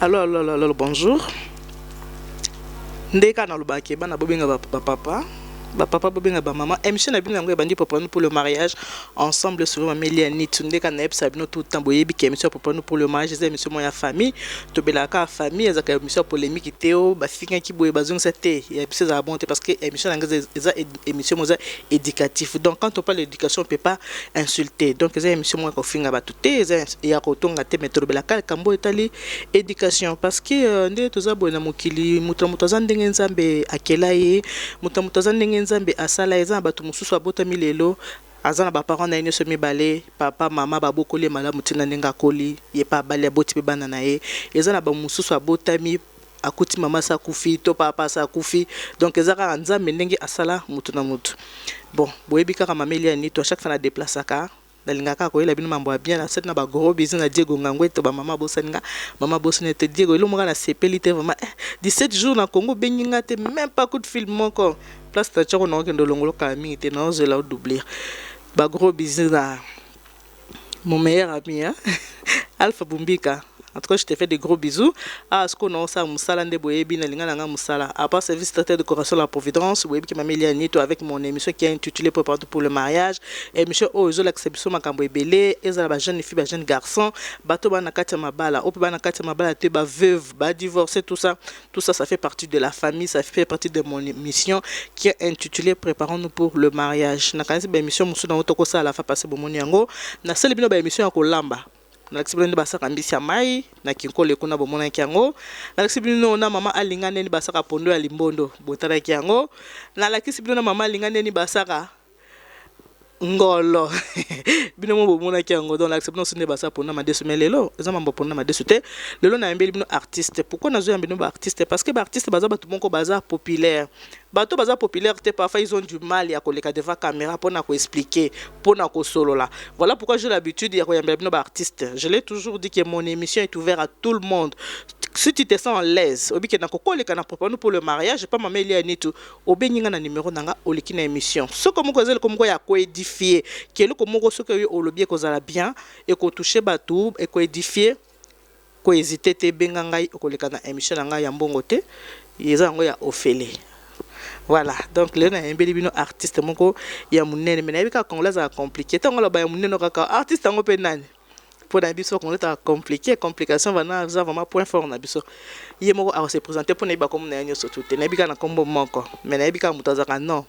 Alors, bonjour. Ndeka na lubaki bana bobenga ba papa. Ba papa bobenga ba maman. Émission na bino yango bandi pour le mariage ensemble sur Amélie Nitu ndeka na epsa bino tout temps boyebi ki émission pour le mariage c'est émission ya famille to belaka famille ezaka émission polémique théo ba finga ki boye bazong c'était il y a plus à bonté parce que émission za émission moza éducatif donc quand on parle d'éducation on peut pas insulter donc c'est émission moi ko finga ba tuté ya ko tonga te metro belaka kambo etali éducation parce que ndé toza boye na mokili muto za ndenge nzambe akela ye muto za ndenge nzambe asala eza bato mususu abotami lelo azana ba parents na ine so mibale papa mama babokoli malamu tina ndenga koli ye pa bale aboti pe bana na ye eza na ba mususu abotami akuti mama sa kufi to papa sa kufi donc ezaka nzambe ndenge asala mutu na mutu bon boyebi kaka Amélie Nitu à chaque fois na déplaçaka dalingaka ko ela bino mambo bien na set na ba gros bisous na Diego Ngangwe to ba mama bosaninga mama bosine te Diego elo moka na sepelite vraiment 17 jours na Congo benginga te même pas coup de film moko place ta chako na okendo longolo ka mingi te na ozela doubler ba gros bisous na mon meilleur ami hein? Alpha Bumbika. En tout cas, je te fais des gros bisous. Ah, ce qu'on a ça, Moussala de Boyebi, Nalingana Moussala. À part service traiteur de décoration de la Providence, Boyebi qui m'a mis Nitu avec mon émission qui est intitulée Préparation pour le mariage. Émission Ozo l'acception Makambo Ebele, Ezala jeune fille, jeune garçon, Bato Banakati Mabala, Opi Banakati Mabala, Teba veuve, ba divorcé, tout ça, ça fait partie de la famille, ça fait partie de mon émission qui est intitulée Préparons-nous pour le mariage. Nakasi ba émission Moussou Otoko ça à la fin passer Bomoniango. Na celle ba émission à Kolamba. Na kisibino basaka mbisi mai na kinkole kuna bomona kiango na kisibino na mama alingane ni basaka pondo ya limbondo botara kiango na la kisibino na mama alingane ni basaka ngolo bino mo bomona kiango donc la kisibino sone basaka pona madesu melelo eza mambo pona madesu te lelo na yembeli bino artiste pourquoi nazo yambino ba artiste parce que ba artiste baza batu monko baza populaire bato baza populaire te parfois ils ont du mal à koleka devant caméra pour na ko expliquer pour na ko solo là voilà pourquoi j'ai l'habitude ya ko yambela bino ba artiste je l'ai toujours dit que mon émission est ouverte à tout le monde si tu te sens en l'aise obi ke na ko koleka na préparer pour le mariage pas Amélie Nitu obenginga na numéro nanga oleki na émission ce comme ko zela comme ko ya ko édifier que le comme ko ce que olobie ko zala bien et ko toucher batou et ko édifier ko hésiter te benga ngai koleka na émission nanga ya mbongo te yeza ngo ya ofele. Voilà, donc là, on a un bel artiste ya munene mais na congolais a compliqué tant on ba munene kaka artiste ngo pe nani pour na biso congolais a compliqué complication va vraiment point fort na biso ye moko a se présenter pour na ba comme na nyoso tout na bika na kombo moko mais na bika mutazaka non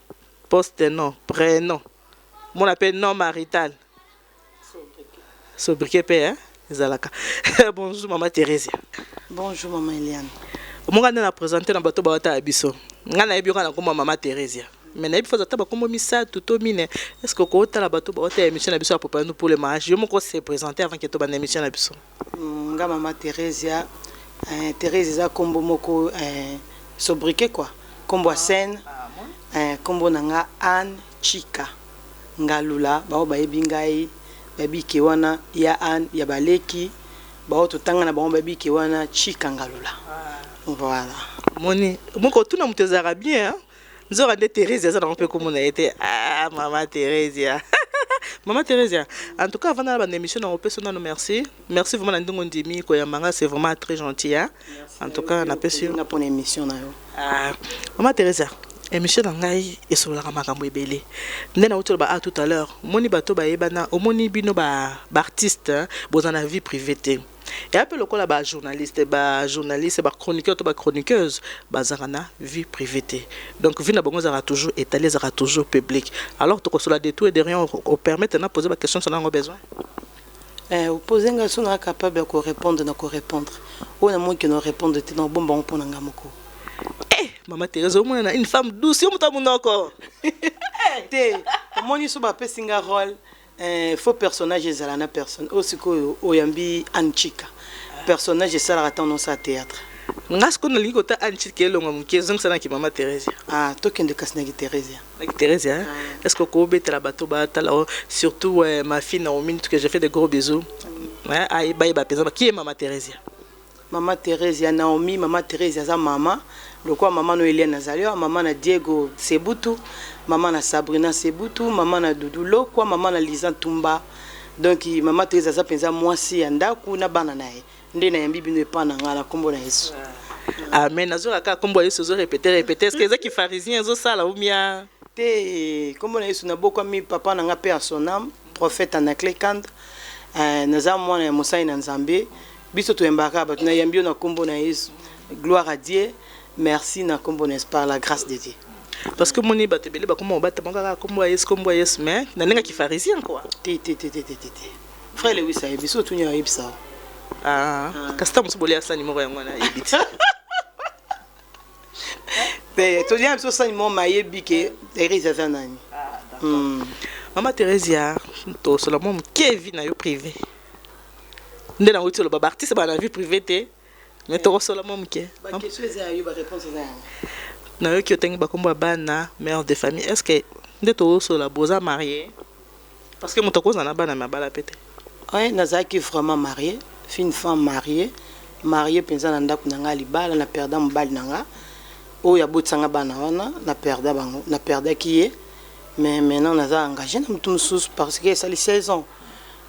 poste non prénom mon appel non marital sobriquet pe hein ezalaka. Bonjour maman Thérèse. Bonjour maman Eliane. Moi na présenter na bato ba ta biso ngana yebi kana ko mama Thérèse mais na yebi faza ta ba ko misa tout mine est-ce que ko ta la bato ba ta émission na biso pour le mariage yo moko se présenter avant que to ba na émission na biso nga mama Thérèse Thérèse za kombo moko sobriquet quoi kombo scène kombo nanga Anne Chika ngalula ba yebi ngai babi ke wana ya Anne ya baleki ba to tanga na ba babi ke wana Chika ngalula. Voilà. Moni, moko tuna mutezara bien hein. Nzora de Thérèse ça on peut comme on a été ah maman Thérèse. Maman Thérèse. En tout cas avant la émission on peut sonner merci. Merci vraiment ndongo ndimi ko ya manga c'est vraiment très gentil hein. En tout cas on a pu sur na pour émission na yo. Ah maman Thérèse. Émission ngai esolaka makambo ebele. Ndena uto ba tout à l'heure. Moni bato ba yebana omoni bino ba artiste bozana vie privée. Et après le col ba journaliste, ba chroniqueur, ba chroniqueuse, ba zarana vie privée. Donc vie na bongo zara toujours étalé, zara toujours public. Alors to cela de tout et de rien on permet de poser la question sur l'angle besoin. Vous posez une question capable de répondre, de répondre. On a moins qui nous répondre te dans bon bon pour ngamoko. Eh, maman Thérèse, on a une femme douce, on t'a mon encore. Té, omoni so bapesi nga rôle faux personnage ezala na personne oyo sikoyo oyambi Anchika personnage esalaka ntango nosa théâtre nga sikoyo nalingi kota Anchika elonga moke ezongisanaki mama Thérèse tokende kasi naki Thérèse naki Thérèse est-ce que okobetela bato batala surtout ma fille Naomi que j'ai fait de gros bisous bayeba mpenza qui est mama Thérèse Maman Thérèse Naomi, Maman Thérèse aza maman. Le quoi maman no Hélène Azalio, maman na Diego Sebutu, maman na Sabrina Sebutu, maman na Doudou Lo, quoi maman na Lisa Tumba. Donc Maman Thérèse aza penza moi si anda kuna bana nae. Nde na yambi bino epa na ngala kombo na Yesu. Amen. Azora ka kombo Yesu zo répéter. Est-ce que ezaki pharisien zo sala ou bien te kombo na Yesu na boko mi papa na nga pe à son âme, prophète Anaclet Kand. Naza mwana ya Mosai na Nzambe. Biso to embaka ba na yambio na kombo na Yesu. Gloire à Dieu. Merci na kombo na par la grâce de Dieu. Parce que moni batebele ba kombo bata banga kombo Yesu mais na ninga ki pharisien quoi. Te. Frère Lewis a biso to nya yebisa. Kasta musuboli asani moko yango na yebiti. Te to nya biso sani mo mayebi ke Thérèse za nani. Mama Thérèse to Solomon Kevin na yo privé. Ndé na wuti lo baba artiste ba na vie privée te mais to Solomon mke. Ba question za yo ba réponse za. Na yo ki otengi ba kombo bana mère de famille est-ce que ndé to so la boza marié parce que mutoko za na bana mabala pete. Ouais, nazaki vraiment marié, une femme mariée penza na ndako nanga libala na perda mobali nanga. Oya botsanga bana wana na perda bango, na perda kié. Mais maintenant naza engagé na mutu mususu parce que ça les 16 ans.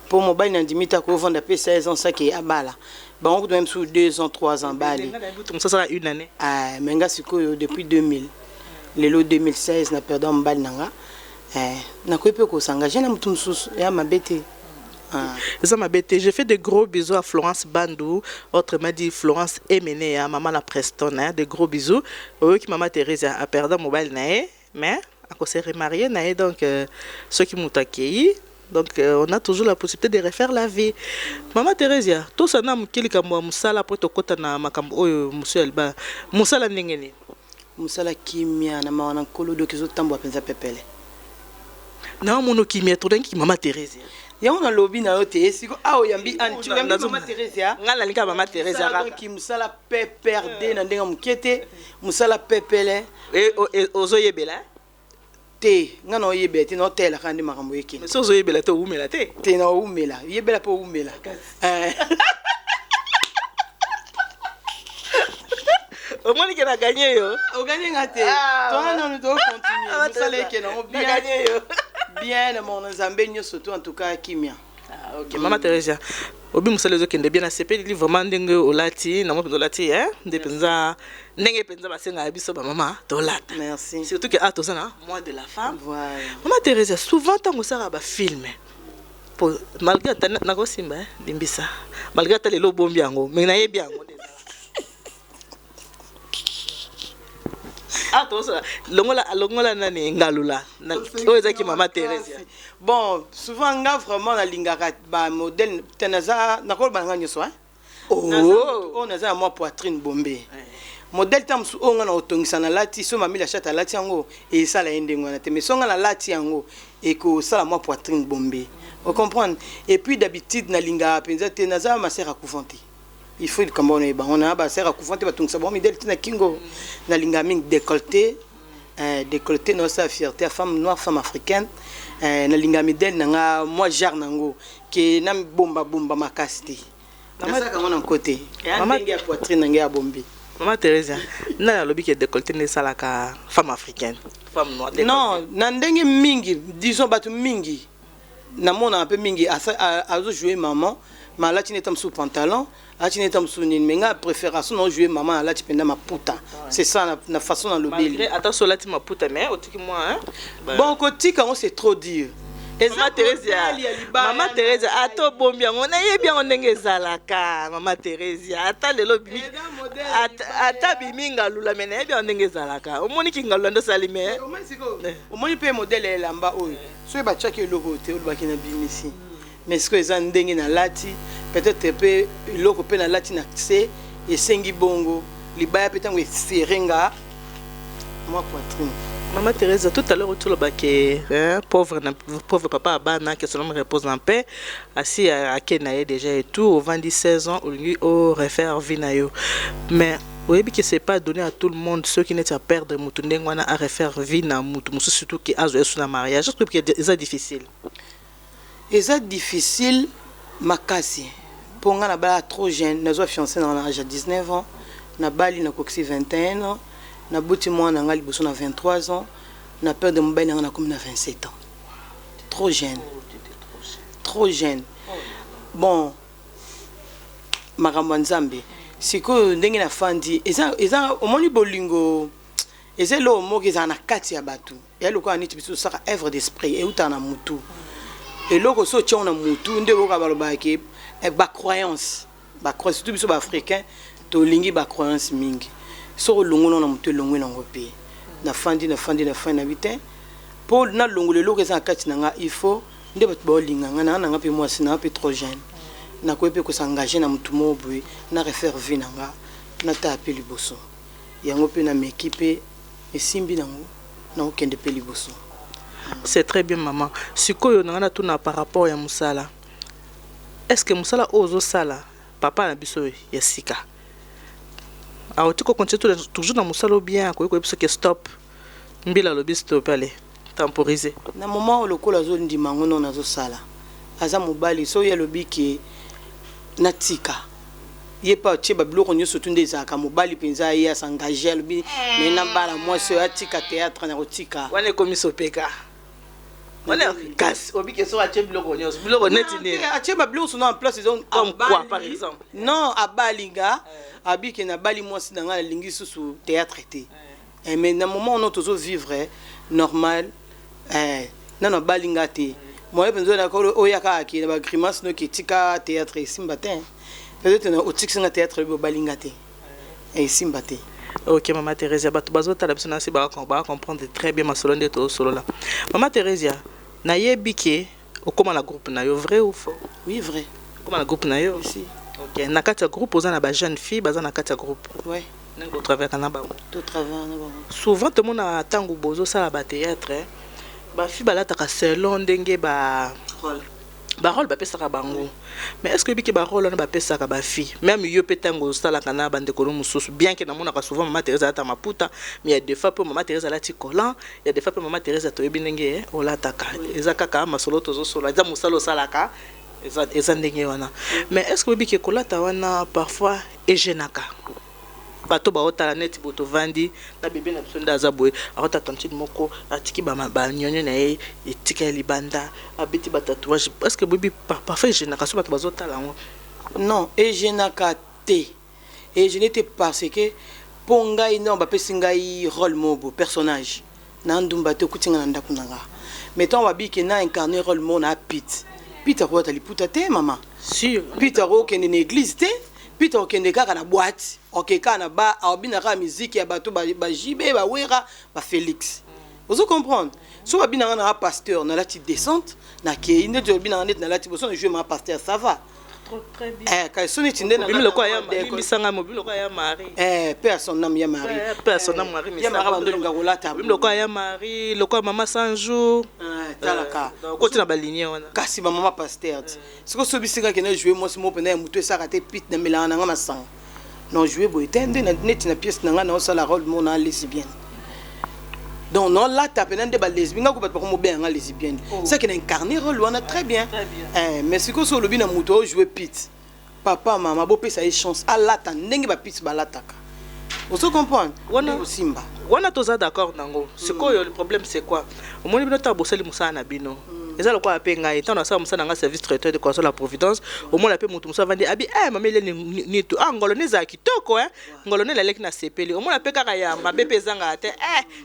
Pour mobile na dimita ko vendre depuis 16 ans ça qui est abala. Bon on même sous 2 ans 3 ans bali. Ça sera une année. Menga siko depuis 2000. Lelo 2016 na perda mobali nanga. Na ko pe ko s'engager na mutu mususu ya mabete. Ça m'a bêté. J'ai fait de gros bisous à Florence Bandou, autrement dit Florence Emene, à maman la Preston, de gros bisous. Oui, qui maman Thérèse a perdu mon mobile, mais à cause de remarier, donc ceux qui m'ont accueilli. Donc on a toujours la possibilité de refaire la vie. Maman Thérèse, tout ça n'a pas été musala pour te côté na makambo monsieur Elba. Musala n'engeni. Musala kimia na mawana kolo do kizo tambo apenza pepele. Na mono kimia to denki maman Thérèse. Ya on a lobby na yo te siko awo yambi anti yambi Maman Thérèse ya. Ngala linga Maman Thérèse ra. Donc musala peperde na ndenga mukete, musala pepele et ozoyebela. Te ngana oyebete no tela kandi makambo yeke. Mais so zoyebela to umela te. Te na umela, yebela po umela. Au moins qu'il a gagné yo. O gagné ngate. Toi non nous devons continuer. Musala yeke no bien gagné yo. Bien mon Nzambe surtout en tout cas kimia. OK, Maman Thérèse. Obi musala zo kende bien accepter li vraiment ndenge olati na mo olati depenza ndenge penza basenga biso ba mama dolata. Merci. Surtout que atozana mois de la femme. Voilà. Maman Thérèse souvent tango sara ba film. Pour malgré na ko simba limbisa. Malgré ta lelo bombi yango, mais na yebi yango déjà. Longola nani ngalula. Oza ki Maman Thérèse. Bon, souvent nga vraiment na lingaka ba modèle tenaza na ko banga nyoso hein. On a moi poitrine bombée. Modèle tamsu onga na otongisa na lati so mami la chata lati yango et ça la ndengo na te mais songa na lati yango et ko ça moi poitrine bombée. Vous comprenez? Et puis d'habitude na linga penza tenaza ma sœur a couvanté. Il faut que on a ba sœur a couvanté ba tongisa bon modèle tina kingo na linga ming décolleté. Décolleté no sa fierté femme noire femme africaine na linga midel nanga moi jar nango ke na bomba makasti na saka ngona côté maman ngia poitrine ngia bombi. Maman Thérèse na lobi ke décolleté ne salaka femme africaine femme noire non na ndenge mingi disons batu mingi na mona un peu mingi azo jouer maman malati netam sous pantalon ati netam sous nini menga préfération non jouer maman alati penda maputa c'est ça na façon dans le malgré attends solati maputa mais otiki moi hein bon kotika on c'est trop dur. Maman Thérèse ato bombi yango na yebi yango ndenge ezalaka Maman Thérèse ata lelo bimi ata bimi ngalula mena yebi yango ndenge ezalaka omoni ki ngalula ndo salime omoni pe modèle elamba oyo so ba chaki logo te olobaki na bimisi mais ce que eza ndenge na lati peut-être pe loko pe na lati na se esengi bongo libaya pe tango eserenga moi poitrine Maman Thérèse, tout à l'heure, tu l'as baqué, pauvre papa Abana, qui son nom repose en paix, assis à Kenaye déjà et tout, au 16 ans, au refaire Vinayo. Mais, oui, que c'est pas donné à tout le monde, ceux qui n'étaient à perdre, Moutundengwana à refaire Vina, Moutou, surtout qui a joué sur un mariage. Je trouve que c'est difficile. C'est difficile, Makasi. Pour nga na bala trop jeune, nazo fiancé dans l'âge de 19 ans, na bali na koksi 21 ans, na bouti moi na ngali bosso na 23 ans, na peur de mobile na comme na 27 ans. Trop jeune. Trop jeune. Bon, makambo nzambe. Siko ndenge na fandi, eza omoni bolingo. Eza lo mo ke za na kati ya batu. Ya loko aniti biso saka œuvre d'esprit et uta na mutu. Et loko so tia na mutu nde ko ka baloba ke ba croyance surtout biso ba africain to lingi ba croyance mingi so longono na mutu longo na ngope na fandi na bitin pour na longo le loko za kati na il faut nde ba ba linga na nga pe moi sina pe trop jeune na ko pe ko s'engager na mutu mo boy na refaire vie na nga na ta pe liboso yango pe na m'équipe esimbi nango na okende pe liboso. C'est très bien maman. Sikoyo na tout na par rapport ya musala. Est-ce que musala ozo sala papa na biso ya sika? Alors tu continues toujours dans musala bien ko biso que stop. Mbila lobi stop aller temporiser. Na moment le kola zo ndima ngono na zo sala. Aza mobali so ya lobi ke natika. Yé pas tché bablo konyo surtout des aka mobali penza ya s'engager lobi mais na bala moi so ya tika théâtre na rotika. Wane komi sopeka. Voilà, casse. Obi que soit acheter bloc onios, bloc net ni. Acheter ma bloc sont en place ils ont comme quoi par exemple. Non, à Balinga, abi que na Bali moi si dans la lingi sous théâtre été. Et mais dans moment on toujours vivre normal non Balinga té. Moi penzo na ko oyaka ki na grimace no ki tika théâtre simbatin. Peut-être na otix na théâtre Balinga té. Et simbatin. Ok, Maman Thérèse, comprendre très bien ma solo de tout solo là. Maman Thérèse, na yebike comment la groupe na yo vrai ou faux? Oui, vrai. Comment la groupe na yo? Si. Ok, na kati groupe oza na ba jeune fille, baza na kati groupe. Ouais. Nengo travail kana ba. Tout travail na ba. Souvent tout le monde a tango bozo sala ba théâtre, ba fille balata ka selon ndenge ba rôle. Barole ba pesa ka bango. Mais est-ce que biki barole na ba pesa ka ba fille? Même yo petango sala kana bande ko mususu bien que na mona ka souvent Maman Thérèse ata maputa, mais il y a des fois pour Maman Thérèse la ti collant, il y a des fois pour Maman Thérèse to ebinenge o la taka. Ezaka ka masolo tozo solo, za musalo salaka. Eza ndenge wana. Mais est-ce que biki kolata wana parfois ejenaka? Bato ba otala net boto vandi na bébé na bisonda zaboye arota tantine moko atiki ba nyonyo na ye etika libanda abiti ba tatouage parce que bibi parfois je na kaso bato bazotala ngo non et je na katé et je n'étais parce que ponga ino ba pesinga i rôle mobo personnage na ndumba te kutinga na ndaku nanga mais tant ba bi ke na incarner rôle mo na Peter ko tali puta te mama sûr Peter ko ke na église te Peter okende kaka na boîte okeka na ba abina ka musique ya bato ba jibe ba wera ba Félix. Vous comprenez? So abina na pasteur na la petite descente na ke inde jo bina net na la petite jouer ma pasteur ça va. Très bien. Quand soni tinde na le quoi ya misanga mobile le quoi ya Marie. Personne n'aime ya Marie. Personne n'aime Marie misanga. Ya Marie ndonga kolata. Le quoi ya Marie, le quoi maman Sanjou. Talaka. Côté na baligné wana. Kasi ba maman pasteur. Siko so bisinga ke na jouer moi mo pena mutu ça raté pit na melana nga masanga. Non jouer boy tende na net na pièce na nga na sala rôle mon na lesbienne. Donc non là taper dans des lesbiennes nga ko bat ko bien nga lesbienne. Ça qui incarné rôle wana très bien. Mais siko so lobi na mutu jouer pit. Papa maman bo pesa chance ala ta ndenge ba pit ba lataka. Vous comprenez? Wana Simba. Wana toza d'accord nango. C'est quoi le problème c'est quoi? Au moins bino ta boseli musana na bino. Eza le quoi apé ngai tant na sa musana nga service traiteur de conseil la Providence. Au moins la pe mutu musa vandi abi mamele ni tu ngolo neza kitoko ngolo ne la leki na sepeli. Au moins la pe kaka ya mabe pezanga te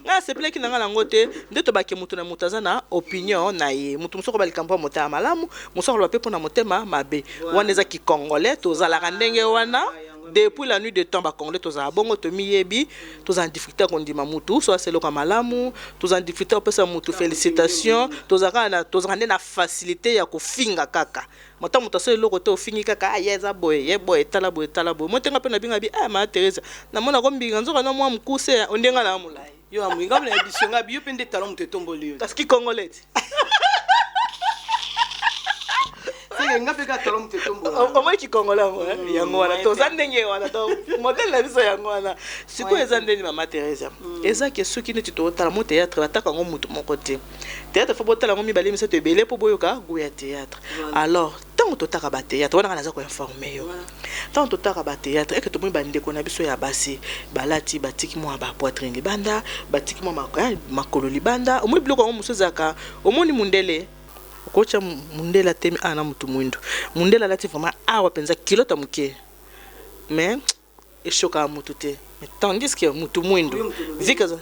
nga sepeli ki nanga nango te ndeto bake mutu na mutaza na opinion na ye. Mutu muso ko bali kampo mota malamu, muso ko pe pona motema mabe. Wana eza ki congolais tozala ndenge wana. Depuis la nuit de temps, Congolais, tous en bongo, tous miyebi, tous en difficulté qu'on dit mamoutou, soit c'est le kamalamu, tous en difficulté on peut se moutou félicitations, tous en na facilité ya ko finga kaka. Mata muta se lo kote o fingi kaka yeza boy, ye boy tala boy. Moi tenga pe na binga bi Maman Thérèse. Na mona ko mbinga nzoka na mwa mkuse ondenga na mulai. Yo amuinga na émission nga biyo pende talon te tomboli. Parce que congolais. C'est nga peka talon te tomboli. Au moins qui congolais moi yango wana to zandenge wana donc modèle la biso yango wana. Siko ezandeni mama Teresa. Eza que ceux qui ne to tala mo théâtre bataka ngo mutu mon côté. Théâtre faut botala ngo mibali miso te belé po boyoka goya théâtre. Alors tant to taka ba théâtre wana naza ko informer yo. Tant to taka ba théâtre et que to mo bande ko na biso ya basi balati batiki mo ba poitrine libanda batiki mo makolo libanda o mo biloko ngo muso zaka o moni mundele kocha mundela temi ana mutu mwindo mundela lati vraiment awa penza kilota muke mais eshoka mutu te mais tandis que mutu mwindo vikaza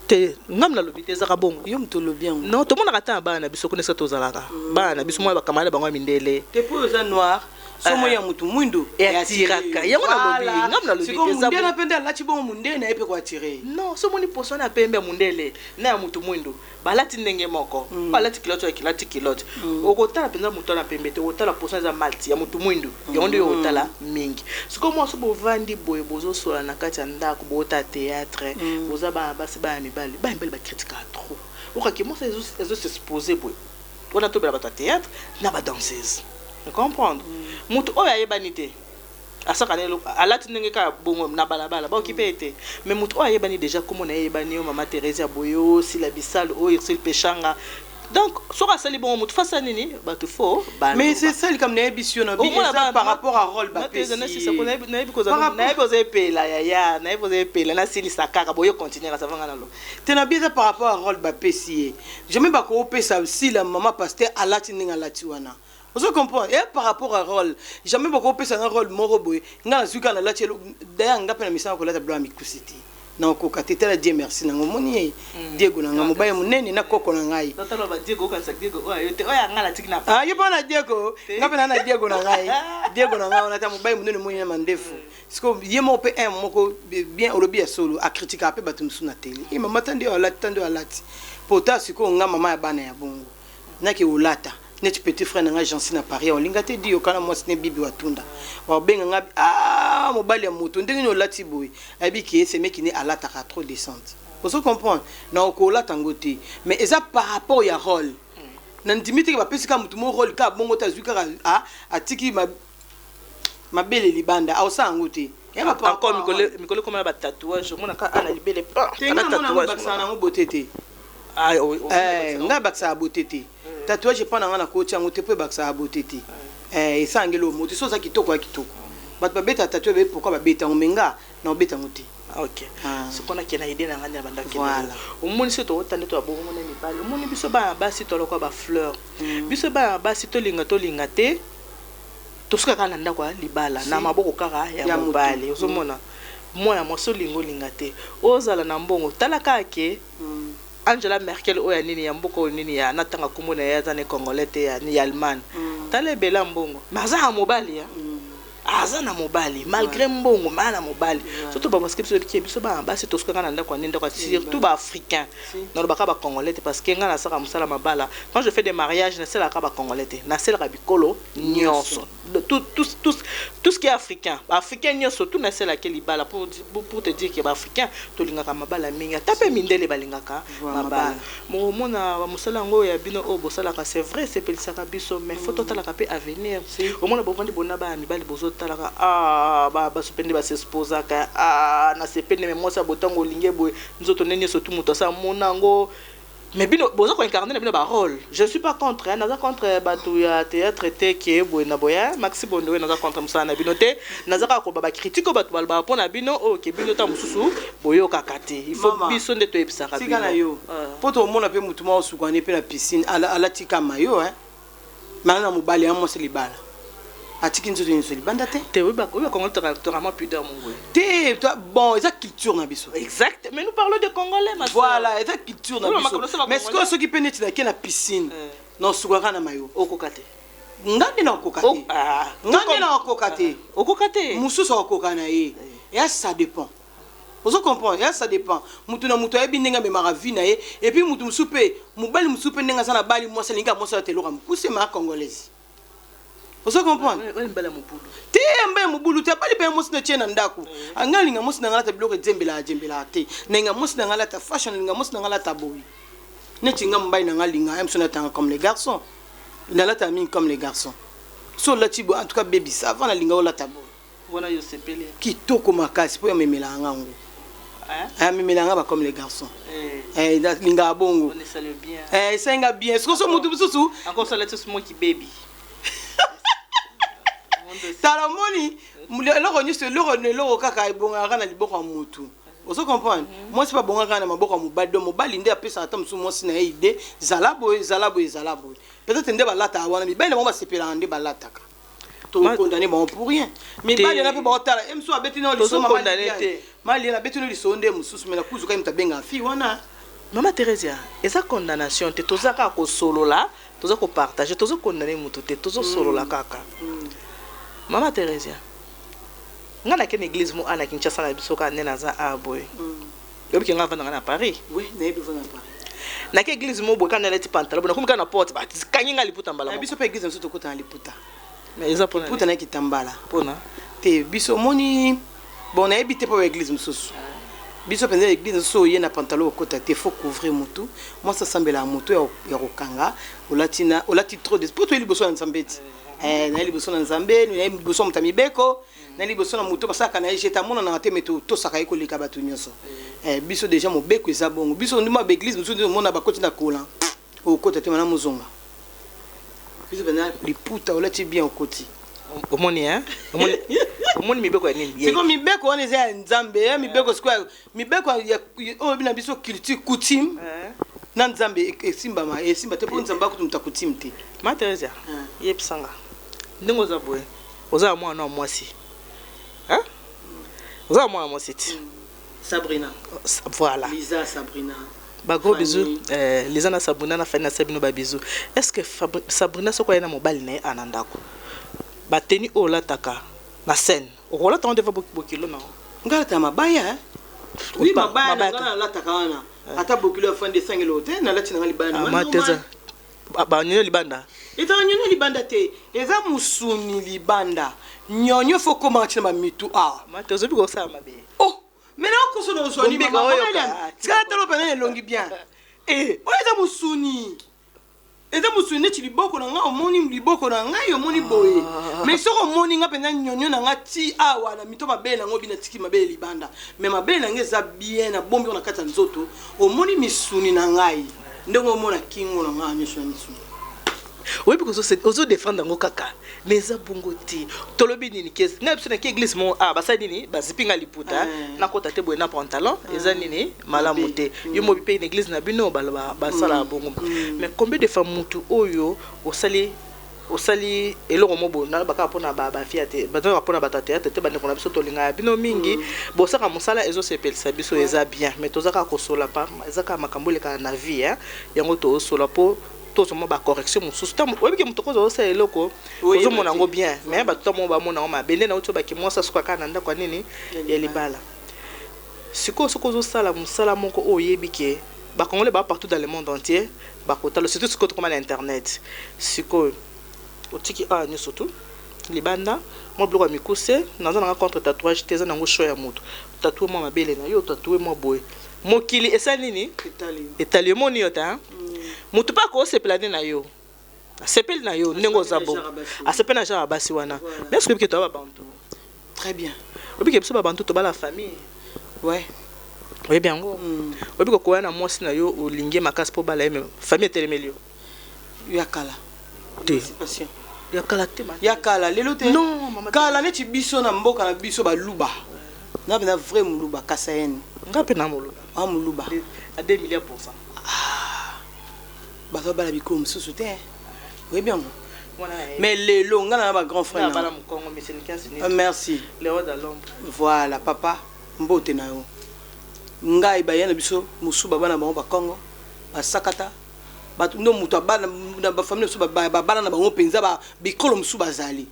te ngamna lobite zaka bongo yo mutu lobien non to mona kata bana biso connaissa to zalaka bana biso mo ba kamala bango mindele te po za noir somo ya mutu mwindo et atiraka yango na lobi ngamna lobite za mundela penda lati bongo mundele na epe ko atire non somo ni poso na pembe mundele na ya mutu mwindo balati ndenge moko balati kiloto ya kilati kilote okotala penza mutu na pembe te okotala poso za malti ya mutu mwindo yango ndio okotala mingi siko mo so bovandi boye bozo sola na kati ya ndako bota théâtre boza ba basi ba mibali ba mbele ba critique trop okaki mo ezo se exposer boye on a to bela ba théâtre na ba danseuse vous comprendre mutu oyo ayebani te asaka lelo alati ndenge ka bongo na balabala ba okipe ete mais mutu oyo ayebani déjà comme na yebani yo mama Teresa boyo si la bisal oyo sil pechanga donc sora sali bon mutu fasa nini ba tu fo ba mais c'est ça comme na émission na bien par rapport à rôle ba pesi na c'est ko na ebi ko na ebi pela ya na ebi pela na sili sakaka boyo continuer ça va ngana lo te na bien par rapport à rôle ba pesi jamais ba ko pesa si la maman pasteur alati ndinga lati wana. Vous comprenez? Et par rapport à rôle, jamais beaucoup de un rôle moroboy. N'a su qu'à la télé, d'ailleurs, on a pas la mission que la table à Mikusiti. Non, coca, t'étais là, Dieu merci, n'a moni, Diego, n'a mobile, mon nez, n'a coco, n'a aïe. Diego, quand ça Diego, la tigna. Ah, il pas la Diego, n'a pas Diego, n'a aïe. Diego, n'a on a ta mobile, mon nez, mon mandefo. Ce que yé mon père, mon bien, au lobby à solo, à critiquer, à peu batum sous la télé. Il m'a m'attendu à la tendre à la Pota, ce qu'on a maman à banner à bongo. N'a que au lata. Net petit frère nga jansi na Paris on lingate di okana mwasi ne bibi watunda wa benga nga mobali ya moto ndenge no lati boy abiki c'est mec qui ne alata ka trop descente vous comprenez na ko lata ngoti mais eza par rapport ya rôle na ndimite ba pesika mutu mo rôle ka bongo ta zuka atiki ma belle libanda au sa ngoti ya ba encore mikole comme ba tatouage mona ka ana libele pas ana tatouage sana ngo botete nga baksa botete tatouage pas na kocha ngote pe baksa botete ça ngelo moto so ça kitoko ya kitoko bat babeta tatouage pourquoi babeta ngomenga na obeta ngote OK ce qu'on a qui na idée na nganya banda ki voilà au monde se to tande to abongo na mibali au monde biso ba basi to lokwa ba fleur biso ba basi to linga te to suka kana ndako libala na maboko kaka ya mobali ozomona moya moso lingo lingate ozala na mbongo talaka ke Angela Merkel oya nini ya mboko nini ya natanga kumona ya zane congolais ya ni Allemagne tale bela mbongo maza mobali ya azana mobali malgré mbongo mana mobali surtout ba parce que biso ba basi to suka kana ndako nenda kwa surtout ba africain non ba ka ba congolais parce que ngana saka musala mabala quand je fais des mariages na sela ka ba congolais na sela ka bikolo nyonso tout ce qui est africain nyonso tout na sela ke libala pour te dire que ba africain to linga ka mabala minga tape mindele balinga ka mabala mo mona ba musala ngo ya bino o bosala ka c'est vrai c'est pelisaka biso mais faut totala ka pe avenir au mona bo vandi bona ba mibali bozo talaka ba supende ba s'exposa ka na sepende mais moi ça botango linge boy nzoto nene so tout muto sa monango mais bino bozo ko incarner bino ba rôle je suis pas contre naza contre batu ya théâtre te ke boy na boya Maxi Bondo naza contre musana na bino te naza ka ko ba critique batu ba pona bino o ke bino ta mususu boyo kakate il faut biso nde to episa ka bino yo poto mona pe mutu ma osukwane pe na piscine ala tika mayo mana mobali ya mwasi libala atiki nzoto nso libanda te oui ba Congolais totalement pudeur mon boy te bon eza culture na biso exact mais nous parlons de Congolais ma voilà eza culture na biso mais ce que ceux qui peuvent être na piscine non sukaka na mayo okokate ngande na okokate ngande na okokate okokate mususu okokana ye et ça dépend. Vous comprenez? Ça dépend. Mutu na mutu ebi ndenge memara vie na ye et puis mutu musupe mobali musupe ndenge sana bali moi ça linga moi ça te loka mukuse ma congolaise. Oso comprendre? Ouais, mbala mobulu. Te mbala mobulu te pas lipe mosi na tiena ndako. Angali nga mosi na ngala ta biloko dzembela te. Nenga mosi na ngala ta fashion nga mosi na ngala ta boy. Neti nga mbai na ngalinga am sona tanga comme les garçons. Na la ta mine comme les garçons. So la tibo en tout cas baby ça va na linga ola ta boy. Voilà yo sepele. Kitoko makasi po ya memela ngango. Ah memela nga ba comme les garçons. Linga bongo. On est salut bien. Ça nga bien. Est-ce que so mutu bisusu? Encore ça là tout moi qui baby. Talamoni, le kaka ibonga kana liboko mutu. Oso comprendre? Moi c'est pas bonga kana maboko mubado mobali nde apesa ata musu moi sina idée zalabo. Peut-être nde balata wana mi bana mama sepela nde balata ka. To condamné bon pour rien. Mais bali na pe ba otala emso abeti no liso mama condamné te. Mali na beti no liso nde mususu mena kuzuka mtabenga fi wana. Mama Thérèse, esa condamnation te tozaka ko solo là, tozako partager, tozo condamner mutu te, tozo solo la kaka. Mama Thérèse, nga na ken église mo ana Kinshasa na biso ka nena za aboy. Yobi ke nga vanda na Paris. Oui, na yebi vanda Paris. Na ke église mo boka na leti pantalon, na kumika na porte ba kanyinga liputa mbala. Na biso pa église nso kota na liputa. Mais eza pona. Liputa na kitambala. Pona. Te biso moni bon na yebi te pa église msusu. Biso penza église nso ye na pantalon kota te faut couvrir mutu. Moi ça sembela mutu ya kokanga, olati trop de pour toi liboso na nzambeti. Na liboso na nzambe, na liboso mutami beko, na liboso na mutu basaka na jeta mona na teme to saka eko leka batu nyonso. Biso déjà mo beko eza bongo. Biso ndima ba église mutu mona bakoti na kola. O kota te mana muzonga. Biso bena liputa olati bien okoti. Omoni hein? Omoni mibeko ya nini? C'est comme mibeko on eza nzambe, mibeko square, mibeko ya o bina biso culture coutume. Na nzambe esimba te po nzamba ko tumta coutume te. Ma Thérèse, yebsanga. Ndingo za boye. Oza mwana mwasi. Hein? Oza mwana mwasi ti. Sabrina. Voilà. Lisa Sabrina. Ba gros bisous. Lisa na Sabrina na Fanny na Sabino ba bisous. Est-ce que Sabrina soko yana mobali na anandako? Ba teni ola taka na scène. Okola ta ndeva bokilo na. Ngala ta mabaya. Oui mabaya ngala la taka wana. Ata bokilo fa de 5 lote na lati na libanda. Ma Thérèse. Ba nyonyo libanda. Eta nyonyo libanda te. Eza musuni libanda. Nyonyo fo koma tina ma mitu a. Ma Thérèse biko sa mabe. Oh, mais non ko so no so ni mama. Ska ta lo pena longi bien. Eza musuni. Eza musuni ne liboko na nga omoni liboko na nga yo moni boye. Mais so ko moni nga pena nyonyo na nga ti awa na mito mabe na ngobi na tiki mabe libanda. Mais mabe na ngeza bien na bombi na kata nzoto. Omoni misuni na ngai. Ndongo mona kingo na nga misuni. Oui, parce que c'est aux défendre ngo kaka. Mais ça bongo ti. Tolobi nini kesi. Na biso na ki église mo basa nini bazipinga liputa na kota te boye na pantalon eza nini malamu te. Yo mo bipe une église na bino basala bongo. Mais combien de femmes mutu oyo osali eloko mobo na baka pona ba fiate bato pona batate te bande kona biso tolinga bino mingi bosaka musala ezo sepelisa biso eza bien mais tozaka kosola pa ezaka makambole ka na vie hein yango to sola po tout le monde ba correction mususu tam oyebi ke mutoko zo sa eloko ozo mona ngo bien mais ba tout le monde ba mona ma bende na uto ba ki mwasa sukwa kana nda kwa nini ya libala siko zo sala musala moko oyebi ke ba congolais ba partout dans le monde entier ba kotalo surtout siko to comme internet siko otiki ni surtout libanda mo bloko mikuse naza na contre tatouage teza nango show ya moto tatouer mo mabele na yo tatouer mo boy mokili esa nini etali moni yota mutu pa ko sepelane na yo sepel na yo nengo zabo asepel na jara basi wana mais est-ce que tu vas bantu très bien obi ke biso ba bantu to ba la famille ouais oui bien ngo obi ko ko na mwasi na yo olingie makasi po bala eme famille telemelio yakala participation yakala te ma yakala lelo te non mama kala neti biso na mboka na biso ba luba na bina vrai muluba kasayen ngape na muluba muluba à 2 millions %. Bato bala biko msusu te. Oui bien. Mais les longs na ba grand frère. Na bala mukongo monsieur Nikansi. Merci. Le roi de l'ombre. Voilà papa mbote na yo. Ngai ba yana biso musu baba na bango ba Congo. Ba sakata. Bato ndo mutu bana na ba famille musu ba bana na bango penza ba bikolo musu bazali.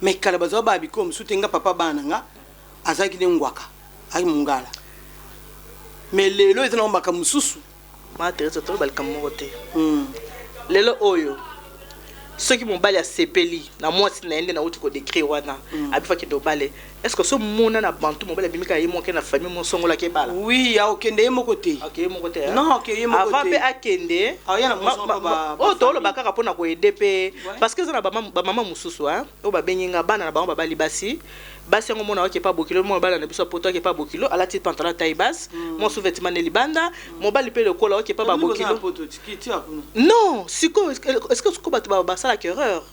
Mais kala bazo ba biko musu tenga papa bana nga azaki ne ngwaka. Ai mungala. Mais lelo ezana mbaka mususu ma Thérèse to balka mote lelo oyo ceux qui m'ont balé à sepeli na moi si na ende na uti ko décrit wana abifa ki do balé est-ce que ce mona na bantu mo balé bimika yimo ke na famille mo songola ke bala oui a okende yemo côté yemo côté non ok yemo côté avant pe akende ya na mo ba o to lo bakaka pona ko aider parce que ça na ba maman mususu hein o ba benyinga bana na ba ba libasi basi yango mona ke pa bokilo mo bala na biso poto ke pa bokilo ala ti pantalon taille basse mo sous vêtement ne libanda mo bali pe le kola ke pa ba bokilo non siko est-ce que siko ba sala que erreur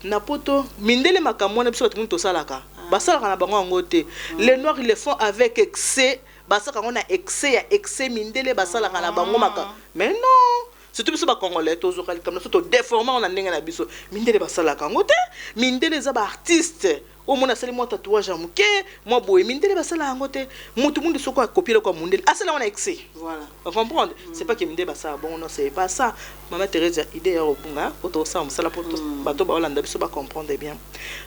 na poto mindele makamwana biso tout to salaka ba sala na bango ngote les noirs ils le font avec excès ba sala on a excès mindele ba sala na bango maka mais non surtout biso ba congolais toujours comme ça to déformer on a ndenge na biso mindele ba sala ngote mindele za ba artiste au mona sali mo tatouage à muke moi boy mindele ba sala ngote mutu mundu soko a copier quoi mindele asala on a excès voilà vous comprenez c'est pas que mindele ba ça bon non c'est pas ça maman Thérèse idée ya obunga auto ça sala poto bato ba olanda biso ba comprendre bien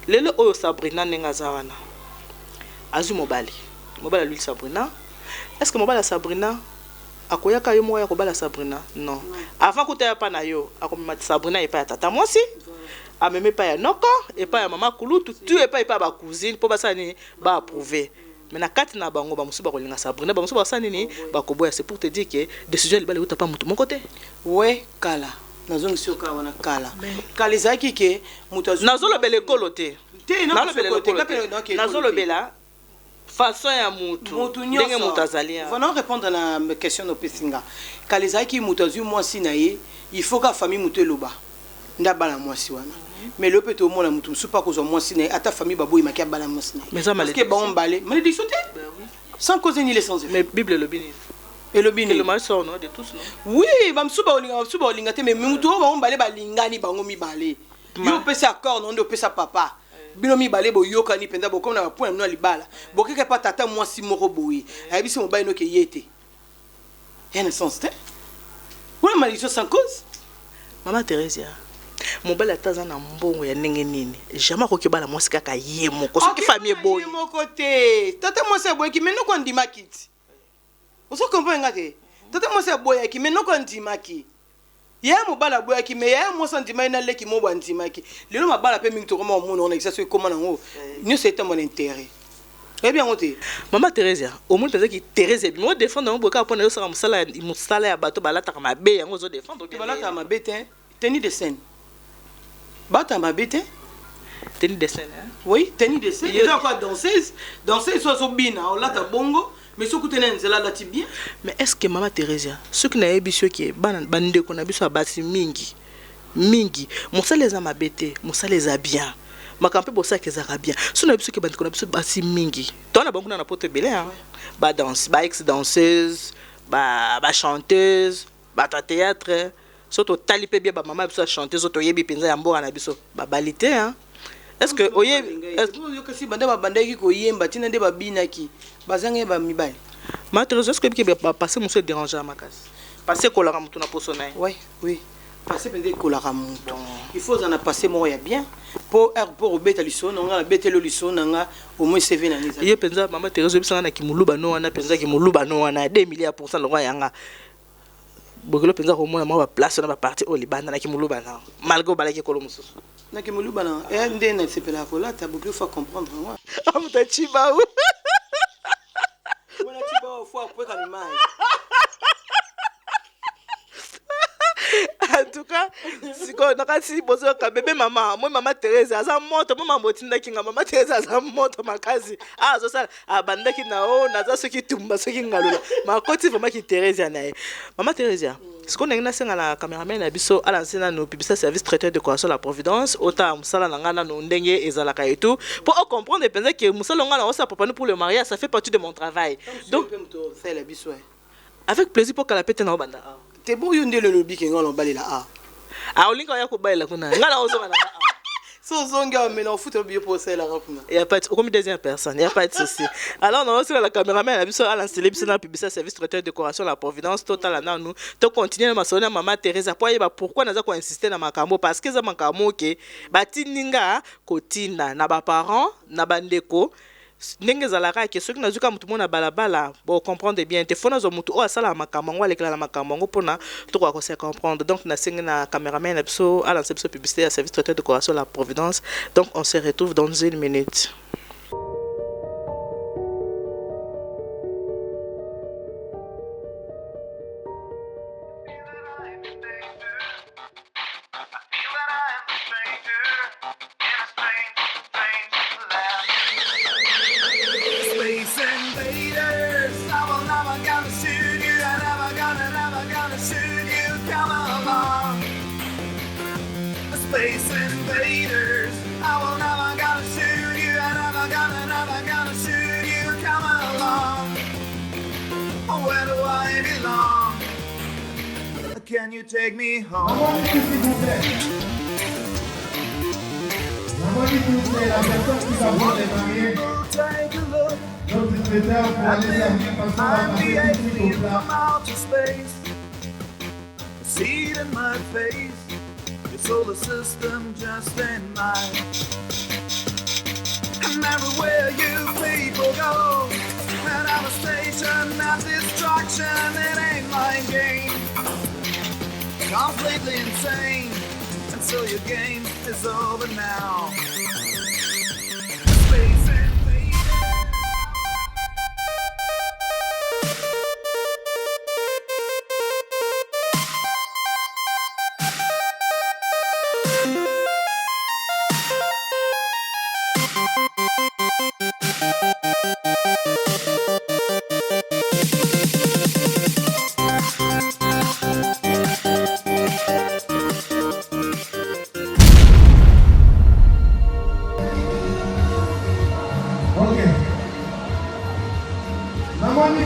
lelo oyo Sabrina nenga zawana azu mobali lui Sabrina est-ce que mobali Sabrina akoyaka yo moya ko bala Sabrina non avant kutaya pa na yo akomema Sabrina et pas tata moi si a même pas ya noko et pas ya maman kulu tout et pas ba cousine pour basa ni ba approuver mais na kati na bango ba musu ba kolinga Sabrina ba musu ba sani ni ba koboya c'est pour te dire que décision libale uta pas mutu mon côté ouais kala nazongi soka wana kala kala zaki ke mutu nazolo bele kolote nazolo bele kolote nazolo bela façon ya mutu ndenge mutu azali va répondre à la question no pesinga kala zaki mutu azu moi sinaye il faut que famille mutu loba ndabala moi si wana mais le peut au monde mutu pas cause moi sinaye ata famille baboyi makia bala moi sinaye parce que bon balé malédiction sans cause ni l'essence mais bible le bini et le bini le mal sort non de tous non oui bamsuba olinga te mais mutu ba balé balingani bango mi balé yo pesa accord non de pesa papa bino mi balé bo yoka ni penda bo comme na point no libala bo keke pa tata moi si moko boyi ayebisi mo bayino ke yete en sens te ouais malédiction sans cause maman Thérèse mobali ataza na mbongo ya ndenge nini jamais ko kebala mwasi kaka ye moko soki famille boy ye moko te tata mwasi boy ki meno ko ndima kiti oso comprendre ngate tata mwasi boy ki meno ko ndima ki ya mobala boy ki me ya mwasi ndima ina leki mo ndima ki lelo mabala pe mingi to koma mo on exerce comment nango ni c'est mon intérêt eh bien ngote maman Thérèse au monde penser que Thérèse bi mo défendre ngo boka pona yo saka musala ya bato balata ka mabe yango zo défendre balata mabe te tenue de scène bata mabete tenue de scène hein oui tenue de scène il y a quoi danseuse so bina on lata bongo mais so kutena nzela lati bien mais est-ce que maman Thérèse ce qui na ebisio ki bande ko na biso abasi mingi mosala za mabete mosala za bien makampe bosa ke za bien so na biso ki bande ko na biso basi mingi to na bango na pote belé hein ba danse ba ex danseuse ba chanteuse ba théâtre soto talipe bien ba maman biso chanter soto yebi penza ya mboka na biso ba balité hein est-ce que oye est-ce que si banda ba bandaki ko yemba tina nde ba binaki bazange ba mibali matériaux est-ce que ba passer monsieur déranger makasi passer ko la mutu na poso na oui passer pende ko la mutu il faut en passer mo ya bien pour obeta liso nga betelo liso nga au moins CV na nisa ye penza maman Thérèse bisanga na kimuluba no wana penza kimuluba no wana 2 milliards % lo yanga bokelo penza ko mona ma ba place na ba parti o libanda na kimuluba na malgré balaki ko lo mususu na kimuluba na ndé na sepela ko la ta bokelo faut comprendre moi amuta chiba ou mona chiba faut pour ka mai en tout cas siko nakasi bozo ka bébé maman moi maman Thérèse aza moto maman botinda kinga maman Thérèse aza moto makasi azo sala abandaki na o naza soki tumba soki ngalula makoti vraiment ki Thérèse na maman Thérèse siko nengina senga la cameraman na biso ala nsena no publicité service traiteur de décoration la Providence ota musala na ngana no ndenge ezalaka et tout pour comprendre penser que musala ngana osa papa pour le mariage ça fait partie de mon travail donc c'est la biso avec plaisir pour qu'elle pète na banda te bon yonde le lobby ke ngalo balela olinga ya ko balela kuna ngala ozo kana so zonga mais non foot bio pour ça la rakuna il y a pas de comme deuxième personne il y a pas de souci alors on aussi la caméraman la biso à l'installer biso na publicité service traiteur de décoration la Providence total na nous to continuer ma sona maman Thérèse pour ba pourquoi naza ko insister na makambo parce que za makambo ke batininga kotinda na ba parents na bandeko ndenge ezalaka ke soki nazuka mutu mona balabala bo comprendre bien te fona zo mutu o asala makambo ngo alekela na makambo ngo pona to kwa se comprendre donc na sengi na cameraman na biso ala biso publicité à service traiteur de décoration la Providence donc on se retrouve dans une minute. Space invaders, I will never gonna shoot you, I never gonna shoot you, come along. Where do I belong? Can you take me home? Take a look. I'm the alien from outer space. See it in my face. Solar system just ain't mine. And everywhere you people go, and I'm a station of destruction, it ain't my game. Completely insane, and so your game is over now. Space invaders.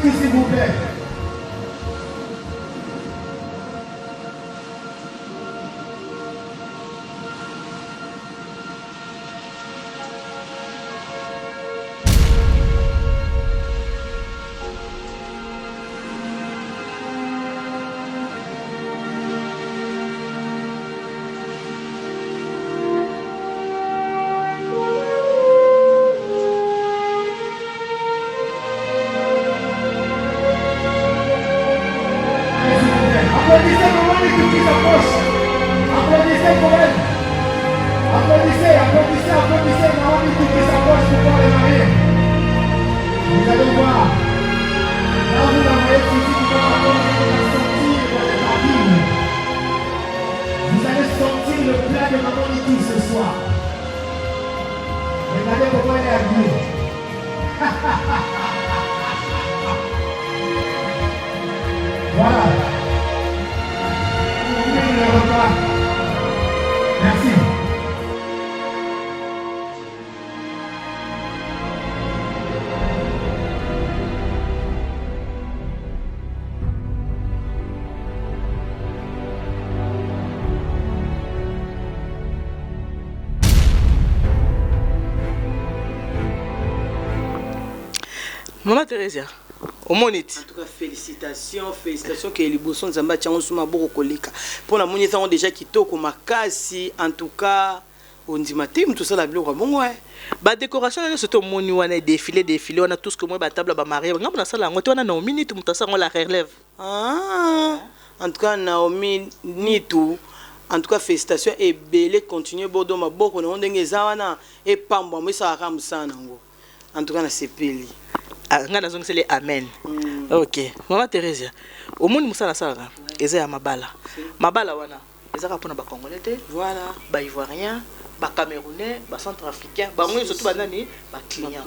S'il vous plaît. Applaudissez pour Monique qui s'approche. Applaudissez pour elle. Applaudissez, applaudissez, applaudissez Monique qui s'approche pour voir les mariés. Vous allez voir. Là vous la voyez ici, vous allez sortir dans les cabines. Vous allez sortir le plat de Maman Niki ce soir. Regardez comment elle est habillée. Voilà. Merci. Maman Thérèse, au monite. En tout cas, félicitations que les bossons Zamba Tchango Souma Borokolika. Pour la monnaie, on déjà qui toque au Makasi. En tout cas, on dit ma team, tout ça, la bleu, bon, ouais. Bah, décoration, c'est au moni, on a défilé, on a tout ce que moi, bah, table, bah, marié. On a ça là, on a une minute, on la relève. Ah, en tout cas, Naomi Nitu. En tout cas, félicitations et belle continuer Bordeaux, ma boko, on a des zawana et pamba, mais ça a ramsana. En tout cas, c'est pili. Nga nazongi sele amen. OK. Maman Thérèse. Au monde musala sala. Eza ya mabala. Mabala wana. Eza ka pona ba congolais te. Voilà. Ba ivoirien, ba camerounais, ba centrafricain, ba ngoni surtout ba nani, ba client.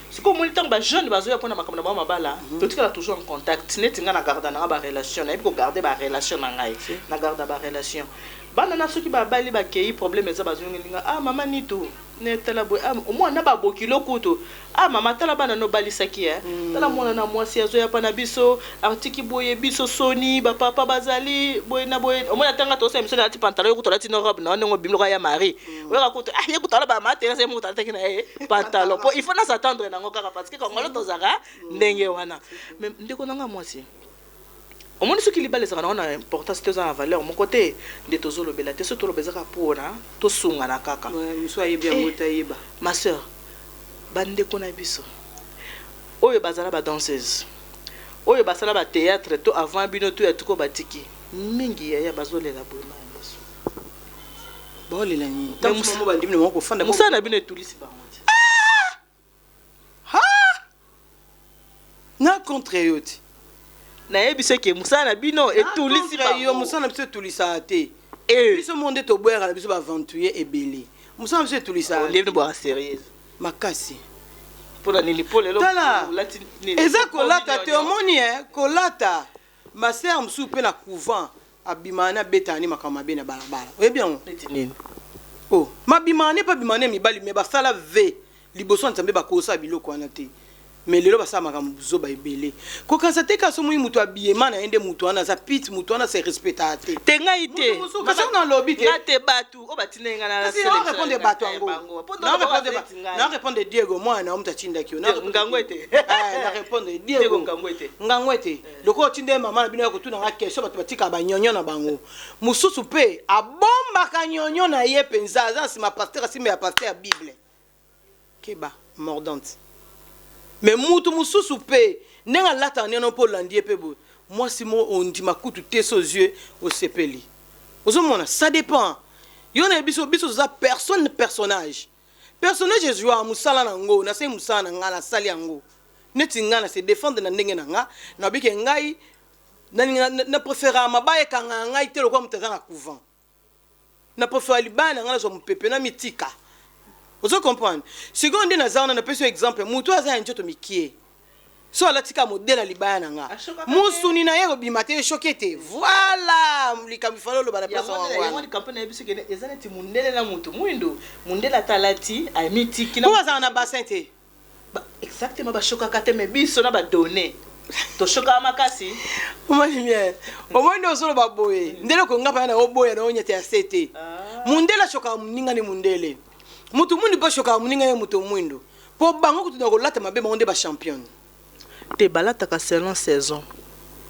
Siko mo litang ba jeune ba zoya pona makambo na ba mabala. To tika toujours en contact. Net nga na garder na ba relation. Na ko garder ba relation na ngai. Na garder ba relation. Bana na soki ba bali ba kei problème eza ba zongi nga ah mama Nitu. Netala boy ah au moins na ba bokilo kuto ah mama tala bana no balisaki tala mona na mwasi azo ya pana biso artiki boye biso soni ba papa bazali boye na boye au moins tanga to sa mso na ti pantalon ko to lati no robe na ngo bimlo ya mari we ka kuto ah ye ko tala ba mate na se mo tala tekina pantalon po il faut na s'attendre na ngo kaka parce que kongolo to zaka ndenge wana mais ndeko nanga mwasi au moins ce qui libère les on a importance de la valeur mon côté de tozolo belate surtout le bezaka pona to sunga na kaka ouais soit bien motaiba ma sœur bandeko na biso oyo bazala ba danseuse oyo basala ba théâtre to avant bino to ya tuko batiki mingi ya bazolela boye na biso baolela ni tango mo bandimi mo ko fanda musana bino etulisi bango na contre yoti na yebiso ke musana bino etulisi bango yo musana biso etulisa te biso monde to boyaka na biso ba aventurer ebele musana biso etulisa lieu bo sérieuse makasi pour nili pour lelo eza kolata te omoni kolata maser musu pe na couvent abimana betani makama be na balabala oyebi yango nini oh mabimane pa bimane mibali me basala ve liboso nzambe bakosa biloko wana te mais lelo basala makambo zoba ebele kokanisa te kaso moi mutu abiyema na ende mutu wana za pit mutu wana se respecta te te ngai te kasi na lobby te ngate batu o batina ngana na sele na répondre batu ango na répondre Diego mwana omta chinda kio na ngangwete na répondre Diego ngangwete loko tinde mama na bino ko tuna nga question batu batika ba nyonyo na bango mususu pe abomba ka nyonyo na ye penza za sima pasteur sima ya pasteur ya bible keba mordante mais mutu mususu pe nenga lata neno po landie pe bo moi si mo on dit makutu te so yeux au sepeli ozomona ça dépend yona biso za personnage je joue à musala nango na se musala nga na sali yango neti nga na se défendre na ndenge na nga na bike ngai na préférer mabaye kanga ngai te lokwa mutaza na couvent na préférer libana nga na zo mpepe na mitika. Vous comprenez? Seconde na zana na peso exemple mutu aza njoto mikie. So alatika modèle à libana nga. Musuni na yego bimate choquete. Voilà, mulika mifalo lo bana pesa wangu. Ya wani kampani ya biso kene ezana ti mundele na mutu mwindo. Mundele atalati a mitiki na. Ko aza na bassin te. Exactement ba choka kate me biso na ba donner. To choka makasi. Omani bien. Omani solo ba boye. Ndele ko ngapa na oboya na onyete ya sete. Mundele choka mninga ni mundele. Mutu mundi ba choka muninga ye mutu mwindo. Po bango kutu na kolata mabe monde ba champion. Te balata ka selon saison.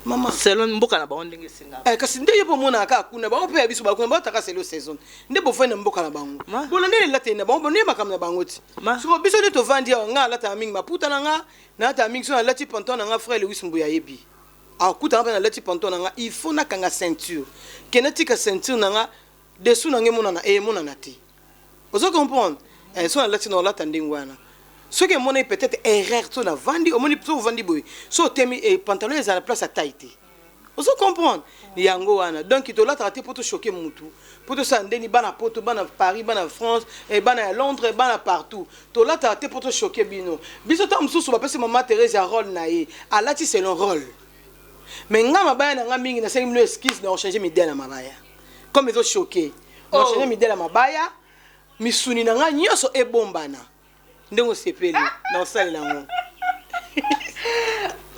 Mama selon mboka na bango ndenge singa. Kasi nde yepo mona ka kuna bango pe biso ba kuna ba taka selon saison. Nde bo fa na mboka na bango. Bona ndele lata na bango ne makam na bango ti. So biso ne to vandi nga lata mingi maputa na nga na lata mingi so na lati panton na nga frère Louis Mbuya yebi. A kuta na lati panton na nga il faut na kanga ceinture. Kenetika ceinture na nga dessous na ngemona na mona na ti. Vous comprenez? So na lati na lata ndingwana. Ce que mon peut-être erreur to na vandi o moni to vandi boy. So temi pantalon est à la place à taille. Vous comprenez? Yango wana. Donc to lata te pour te choquer mutu. Pour te sandeni bana poto bana Paris bana France et bana Londres et bana partout. To lata te pour te choquer bino. Biso ta msusu ba pese maman Thérèse a rôle na ye. Alati c'est le rôle. Mais nga mabaya na nga mingi na 5 minutes esquisse na changer midèle na mabaya. Comme ils ont choqué. Na changer midèle na mabaya. Misuni na nga nyoso e bombana. Ndongo sepeli na osali nango.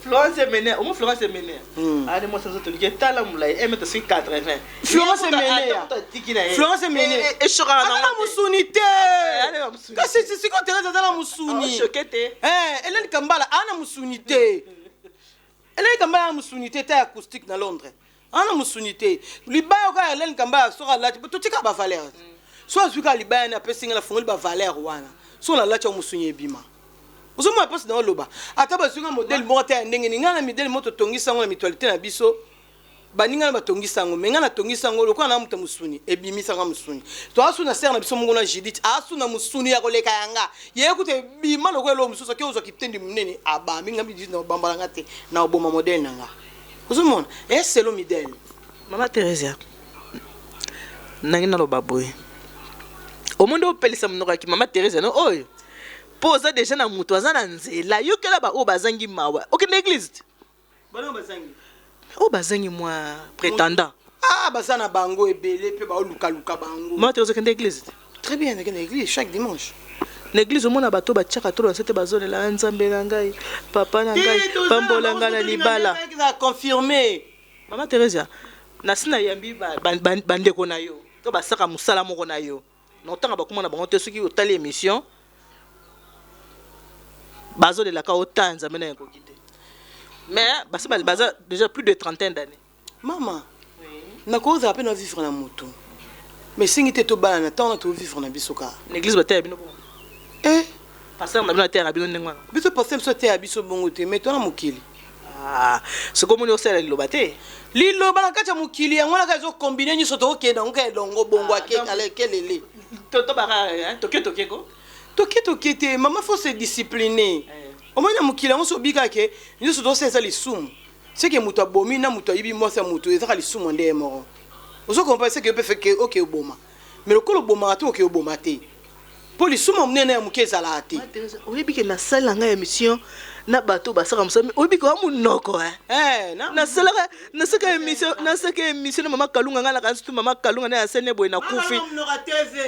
Florence Mene, au Florence Mene. Allez moi ça te dit tala mulai 1m80. Florence Mene. Florence Mene. Et chora na musunité. Kasi c'est quand Thérèse dans la musuni. Choquete. Hélène Kambala ana musunité. Hélène Kambala musunité ta acoustique na Londres. Ana musunité. Libaya ka Hélène Kambala sera là tu tika ba valeur. Soit zuka libaya na pesinga la fongoli ba valeur wana. So la lacha musunye bima. Ozo mo passe dans loba. Ata ba sunga modèle monté ndenge ninga na modèle moto tongisa ngo na mutualité na biso. Baninga na tongisa ngo menga na tongisa ngo lokwa na muta musuni ebimisa nga musuni. To asu na ser na biso mungu na Judith asu na musuni ya koleka yanga. Ye kute bima lokwa lo mususa ke ozo kitendi munene aba minga bidi na bambala ngate na oboma modèle nanga. Ozo mona c'est le modèle. Mama Thérèse. Nangina lo baboy. Au monde opelisa mnoka ki mama Thérèse no oyo poza déjà na mutu azana nzela yokela ba o bazangi mawa oke na église bana bazangi o bazangi moi prétendant bazana bango ebele pe ba luka bango mama Thérèse kende église très bien na église chaque dimanche na église mona bato ba tchaka to sete bazone la nzambe na ngai papa na ngai pambola nga na libala confirmer mama Thérèse na sina yambi bandeko na yo to basaka musala moko na yo notanga bakuma na bango te soki otali émission bazo de la ka otanza mena ekokite mais basi baza déjà plus de 30 d'années maman na cause après na vivre na moto mais singi te to bana na temps na to vivre na bisoka l'église bata bino bon pasteur na bino terre bino ndengwana biso pasteur biso te biso bongo te mais tona mokili ce comme on sait liloba te liloba na kati ya mokili yango na kazo combiner nyonso tokokenda ngo elongo bongo akelele toto bara toke ko toke te mama faut se discipliner omona mokili yango so bikake nyonso tosesa lisumu c'est que muto abomi na muto yibi mosa muto ezaka lisumu nde moko ozo comprendre c'est que peut faire que OK oboma mais le kolo boma to OK oboma te pour lisumu mnene ya mukeza la te oyebi ke na salle nga émission na bato basaka musami oyebi ko amunoko na saka émission na mama kalunga nga na kansu mama kalunga na sene boy na kufi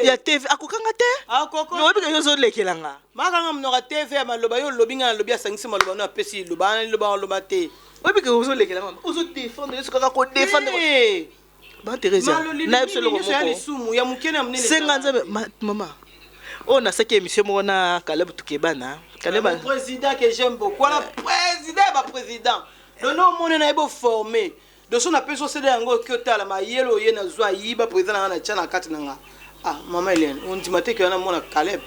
ya TV akokanga te mais oyebi ke yozo lekelanga makanga mnoka TV ya maloba yo lobinga lobi asangisi maloba na pesi loba te oyebi ke yozo lekelanga ozo défendre ce kaka ko défendre ba Teresa na absolument ko ya mukene amnene senga nzabe mama on a cette émission on a Caleb Tukebana Caleb président que j'aime beaucoup la président le nom mon na ebo formé de son appel so cédé ngo kyota la mayelo ye na zwa yiba président na chana kati nanga mama Hélène on dit maté que na mona Caleb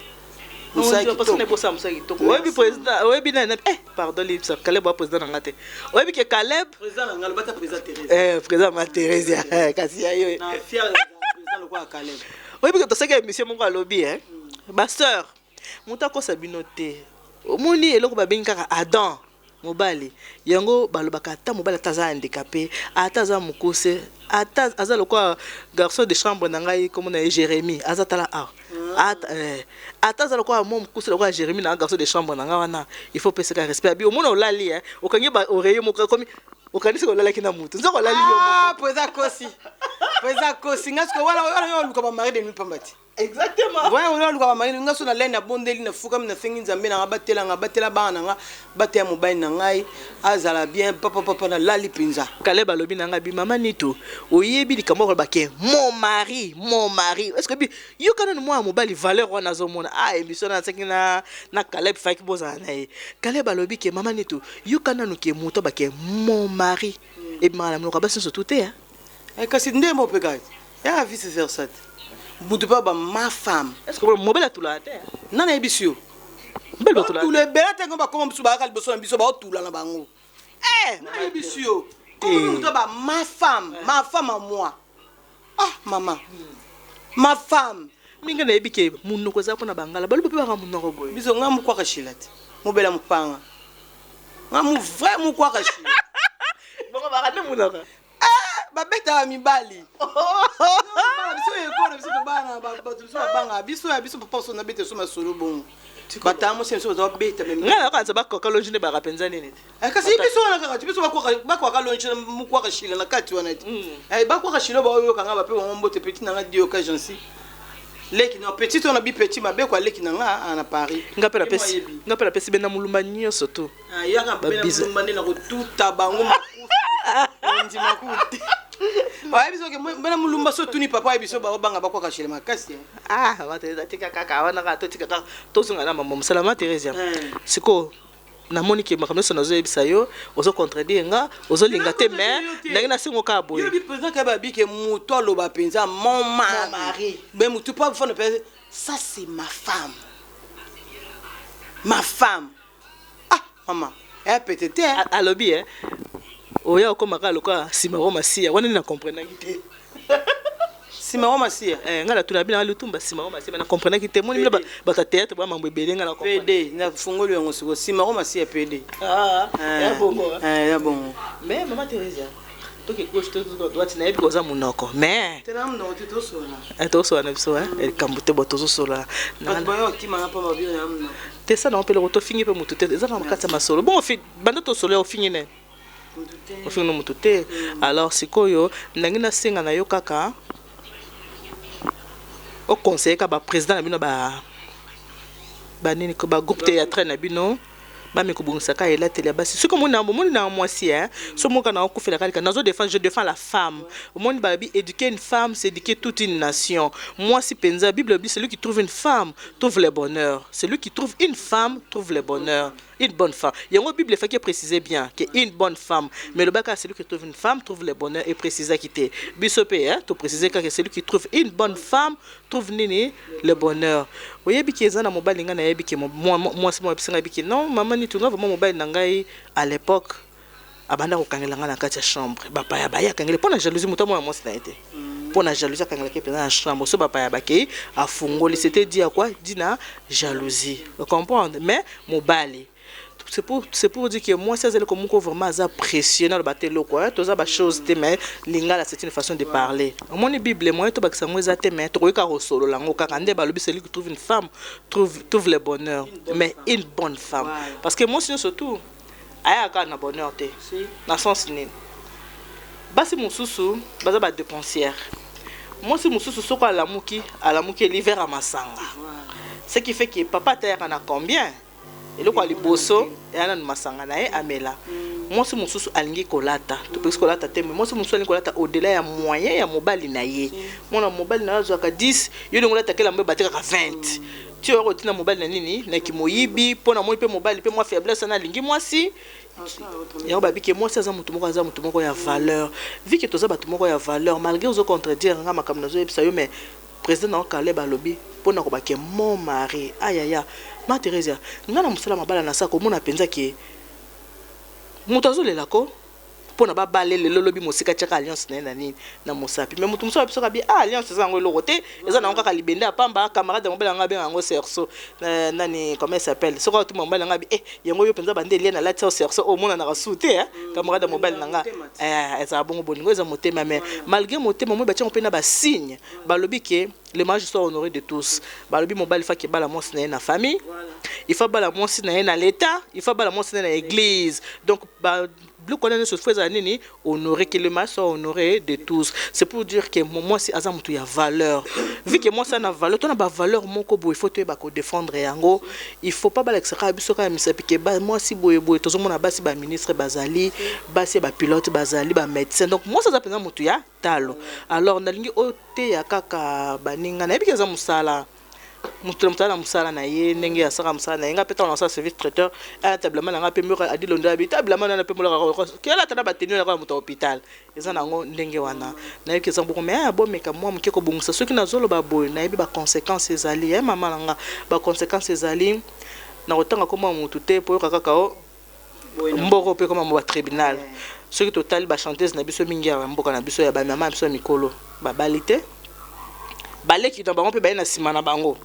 Musa ki to bosa Musa ki to oyebi président oyebi na pardon li Caleb wa président nga te oyebi ke Caleb président nga lobata président Thérèse président ma Thérèse kasi ayo na fier président le quoi Caleb oyebi ke to saka émission mon lobby ma sœur muta ko sabino te omoni eloko babengi kaka Adam mobali yango balobaka ata mobali ataza handicapé ataza mukuse ata aza lokwa garçon de chambre na ngai comme na Jérémie azatala ataza lokwa mo mukuse lokwa Jérémie na garçon de chambre na ngai wana il faut pesa respect abi omona olali okangi ba oreille moko comme okanisi olala kina mutu nzoko olali yo poza kosi ngasko wala yo luka ba mari de nuit pambati exactement ouais on luka ba mari ngaso na lena bondeli na fuka na sengi nzambe na batela bana nga batea mobile na ngai azala bien papa na lali pinza kale balobi na ngai bi mama nito oyebi likambo ba ke mon mari est-ce que bi yo kana mo mobile valeur wana zomona émission na sekina na Caleb faki boza na kale balobi ke mama nito yo kana no ke moto ba ke mon mari et mala mo ka baso tout te kasi nde mo peka ya vice versa butu pa ba ma femme est-ce que mo bela tout la terre nana ebisio bela tout la tout le bela te ngomba comme biso ba ka liboso na biso ba otula na bango nana ebisio comme butu ba ma femme à moi maman ma femme minga na ebike munoko za pona bangala balo pe ba munoko boy biso ngamu kwa kashilati mo bela mupanga ngamu vraiment kwa kashilati boko ba ka munoko babeta mibali biso ekona biso bana biso banga biso papa so na bete so masolo bon batamo senso zo beta même ngala kanza bakoka lonjine ba kapenza nini kasi biso na kaka biso bakwa ka lonjine mukwa ka shila na kati wana ti bakwa ka shila ba yo kanga ba pe ngombo te petit na radio ka jansi leki na petit on a bi petit mabe kwa leki na nga na Paris ngapela pesi bena mulumba nyoso to yaka bena mulumba ndina ko tuta bango makufi ndi makuti biso ke bena mulumba so tuni papa biso ba banga bakwa ka shile makasi wateza tika kaka wana ka to tika ka to sunga na mama salama Teresa siko na moni ke makamno so nazo ebisa yo ozo contredire nga ozo linga te mais ndenge na singo ka boye yo bi président ka ba bi ke muto lo ba penza mon mari mais mutu pas faut ne pas ça c'est ma femme maman peut-être alobi oya ko makalo ka simaro masia wana na comprendre ngite simaro masia ngala tuna bina lutumba simaro masia na comprendre ngite moni ba ta théâtre ba mambo belenga na comprendre PD na fungolo yango siko simaro masia PD ya bongo ya bongo mais maman Teresa to ke gauche to droite na ebi koza munoko mais tena mno to sola to sola biso el kambute boto sola na boyo tima na pa mabio na mno te ça na pele to fingi pe mutute eza na makata masolo bon fi banda to solo fingi ne ofingi no mutute alors sikoyo ndenge na singa na yo kaka au conseil ka ba président na bino ba nini ko ba groupe théâtre na bino ba me ko bungisa ka ela tele basi siko mona mwasi so moka na ko fela ka nazo défendre je défends la femme au monde ba bi éduquer une femme c'est éduquer toute une nation moi si penza bible dit celui qui trouve une femme trouve le bonheur celui qui trouve une femme trouve le bonheur une bonne femme. Il y a une Bible qui précisait bien que une bonne femme, mais le bac celui qui trouve une femme trouve le bonheur et préciser qui était. Bisopé, hein, tu préciser que celui qui trouve une bonne femme trouve nini le bonheur. Vous voyez que ça na mobile nga na yebi que moi c'est moi bisinga biki non maman ni tunga vraiment mobile na ngai à l'époque abanda ko kangela nga na kati ya chambre papa ya baya kangela pona jalousie muto moi moi c'est été. Pour la jalousie quand elle est dans la chambre so papa ya baki a fungoli c'était dit à quoi dit na jalousie vous comprenez mais mobile c'est pour dire que moi c'est comme vraiment ça précieux dans le bateau quoi tout ça ba chose mais lingala c'est une façon de parler mon bible moi to bakisa moi ça mais to ka solo lango ka kande ba lobi celui qui trouve une femme trouve le bonheur mais une bonne femme parce que moi sinon surtout aya ka na bonheur te na sens ni basi mususu baza ba dépensière moi si mususu soko alamuki l'hiver à masanga ce qui fait que papa ta na combien et le quoi les bosso et ana masanga na amela moi si mususu alingi kolata to parce kolata te moi si mususu alingi kolata au-delà ya moyen ya mobali na ye mon mobali na zo ka 10 yo ndongo lata kela mbe bateka ka 20 tu auras tina mobali na nini na kimoyibi pona moi pe mobali pe moi faiblesse na lingi moi si ya babi que moi c'est ça mutu moko ya valeur vu que toza batu moko ya valeur malgré aux contredire nga makamna zo episa yo mais président na Caleb alobi pona ko ba ke mon mari ayaya ma Teresa nga na musala mabala na sako mona penza ke mutu azolela ko pona ba balele lolobi mosika tchaka alliance na nini na mosapi mais mutu muso biso ka bi alliance za ngolo côté eza na ngaka libende apamba camarade mobala nga benga ngo serso nani comment il s'appelle soko tu mobala nga bi yango yo penza bande lien na la serso au mona na rasute camarade mobala nga eza bongo boningo eza motema mais malgré motema mo ba tchako pena ba signe ba lobi ke le mariage soit honoré de tous ba lobi mobile fa ke bala monsi na famille il faut bala monsi na l'état il faut bala monsi na église donc ba bleu connaît ce fait nini honorer que le mariage soit honoré de tous c'est pour dire que moi si azam tu ya valeur vu que moi ça na valeur toi na ba valeur moko bo il faut te ba ko défendre yango il faut pas bala ka biso ka misa pique ba moi si boye tozo mona basi ba ministre bazali basi ba pilote bazali ba médecin donc moi ça penza mutu ya talo alors nalingi ote ya kaka baninga na ebike za musala mutala musala na ye ndenge ya saka musala na ye nga peta on sa service traiteur a tablement nga pe mura adi londa bi tablement na pe mura kela tana batenu na kwa muta hôpital eza nango ndenge wana na ye kesa boko mais bon meka moi mke ko bungisa soki na zolo ba boy na ye ba conséquences ezali ya mama nga ba conséquences ezali na otanga koma mutu te po kaka o mboko pe koma ba tribunal soki total ba chanteuse na biso mingi ya mboka na biso ya ba mama biso mikolo ba balite baleki na bango pe ba na sima na bango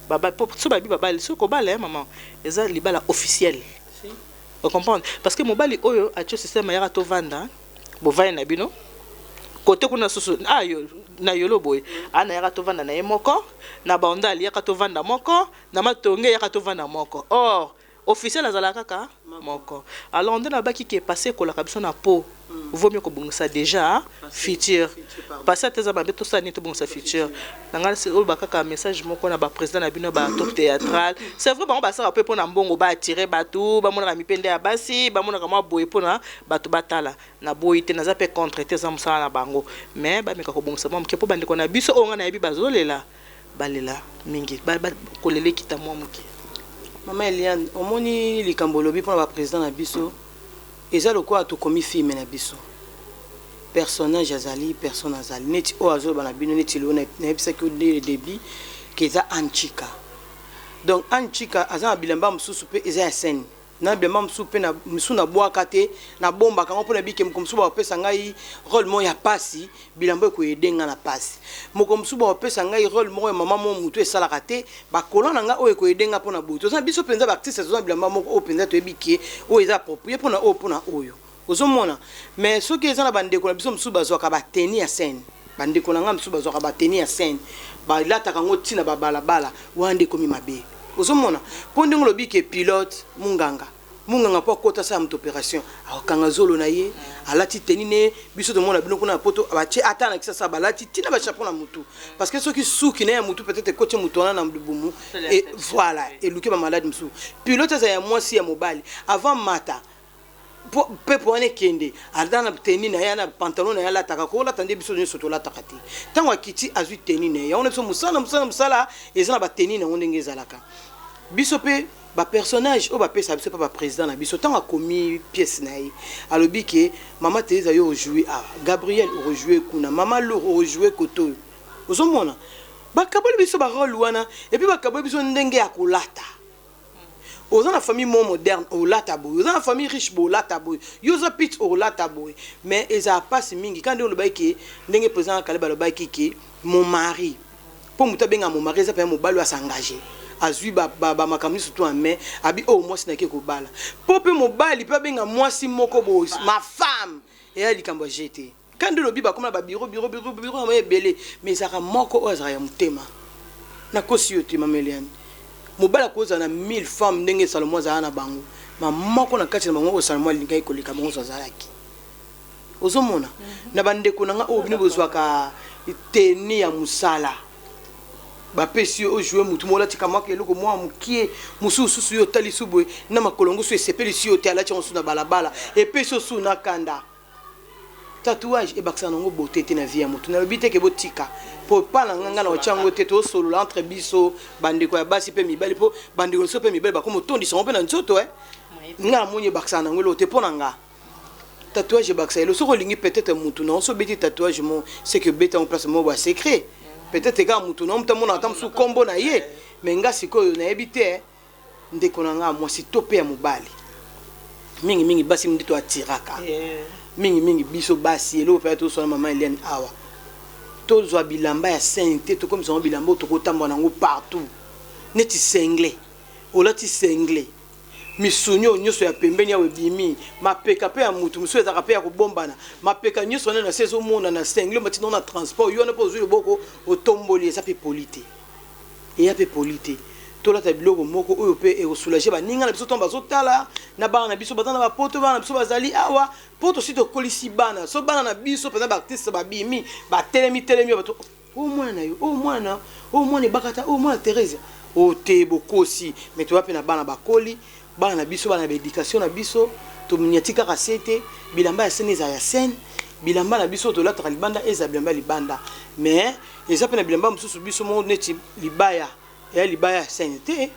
baba so babi baba so ko bala maman eza libala officiel vous comprenez parce que mobali oyo a tio système ya to vanda bo vai na bino côté kuna susu ayo na yolo boy ana ya to vanda na yemoko na baondali ya to vanda moko na matonge ya to vanda moko or officiel azala kaka moko alors on a baki qui est passé ko la kabisa na po vaut mieux ko bungisa déjà futur passer tes ababe tout ça ni to bungisa futur nanga c'est ol bakaka message moko na ba président na bino ba top théâtral c'est vrai ba ça peut pour na mbongo ba attirer batou ba mona mipende ya basi ba mona kama boye pona batou batala na boyite na za pe contre tes amsala na bango mais ba meka ko bungisa mo mke po bande ko na biso o nga na yebi bazolela balela mingi ba kolele kita mo muke Maman Eliane, omoni likambo lobi pour le président na biso. Eza lokwa to komi film na biso. Personnage azali, personne azali. Neti o azo bana bino neti lo na ebisa ko le débit que eza Anchika. Donc Anchika aza bilamba mususu pe eza scène. Na bilamba mususu pe na musu na boaka te na bomba kango pona bike mkomsu ba pesa ngai rôle mo ya pasi bilamba ko edenga na pasi. Mokomsu ba pesa ngai rôle mo ya mama mo mutu esalaka te ba kolona nga o ko edenga pona buto. Oza biso penza ba artiste zo bilamba mo o penza to ebike o eza propre pona o pona oyo. Ozomona mais soki eza na bandeko na biso musu bazwaka ba tenir ya scène. Bandeko na nga musu bazwaka ba tenir ya scène. Ba lataka ngo tina ba balabala wande komi mabe. Ozomona pondi ngolobi ke pilote munganga po kota sa mto opération akanga zolo na ye alati tenine biso de mona bino kuna poto abache atana kisa balati tina ba chapeau na mutu parce que ceux qui souki na ya mutu peut-être coach mutu na mbumu et voilà et luke ba malade musu pilote za ya mwasi ya mobali avant mata pepo ane kende adana tenine ya na pantalon ya la takako la tande biso nyo soto la takati tango akiti azui tenine ya on so musala ezana ba tenine on ndenge zalaka biso pe ba personnage o ba pesa biso pas président na biso tant a commis pièce na ye alobi ke mama Teresa yo jouer à Gabriel o jouer kuna mama Lour o jouer koto ozomona ba kaboli biso ba rôle wana et puis ba kaboli biso ndenge ya kolata oza na famille moderne o lata boy oza na famille riche bo lata boy yoza pit o lata boy mais eza passe mingi quand on le bail ke ndenge président Kaleba le bail ke mon mari pour muta benga mon mari ça peut mo balo à s'engager azui ba makamni surtout en mai abi oh moi sinake ko bala pope mo bali pe benga moi si moko bo ma femme et elle likambo jeté quand le biba comme ba bureau na belé mais ça moko o za ya mutema na kosi yote mameliane mobala koza na 1000 femmes ndenge Salomon za na bango ma moko na kati na bango Salomon lingai kolika bango zalaki ozomona na bandeko nanga o bini bozwaka teni ya musala ba pesi o jouer mutu mola tika maka eloko mwa mukie mususu yo tali subwe na makolongo so sepeli si yo tala tshonso na balabala et pesi so na kanda tatouage e baksa nango beauté na vie ya mutu na lobite ke botika po pa na nganga na ochango te to solo entre biso bandeko ya basi pe mibali po bandeko so pe mibali ba komo tondi so pe na nzoto nga monye baksa nango lo te pona nga tatouage baksa elo so kolingi peut-être mutu na so beti tatouage mo c'est que beta en place mo ba secret peut-être que mutu na mta mona tam su kombo na ye mais nga sikoyo na ebite ndeko na nga mo si topé ya mobali mingi basi ndito atiraka mingi biso basi elo pe to so na mama Eliane awa to zo bilamba ya sainteté to comme ça bilamba to ko tamba nango partout neti sengle olati sengle misonyo nyoso ya pembeni ya webimi mapeka pe ya mutu muso ezaka pe ya kobombana mapeka nyoso na sezo mona na sengle matino na transport yo na pozo yo boko otomboli esa pe polité et ya pe polité to la tabilo moko oyo pe e soulager ba ninga na biso tomba zo tala na bana na biso batana ba poto bana na biso bazali awa poto sito kolisi bana so bana na biso pena ba artiste ba bimi ba telemi bato o mwana bakata o mwana Teresa o te bokosi mais to apena bana bakoli bana na biso bana ba éducation na biso to miniatika kasete bilamba ya seneza ya scène bilamba na biso to la libanda eza bilamba libanda mais eza pena bilamba mususu biso mo neti libaya et libaya sainteté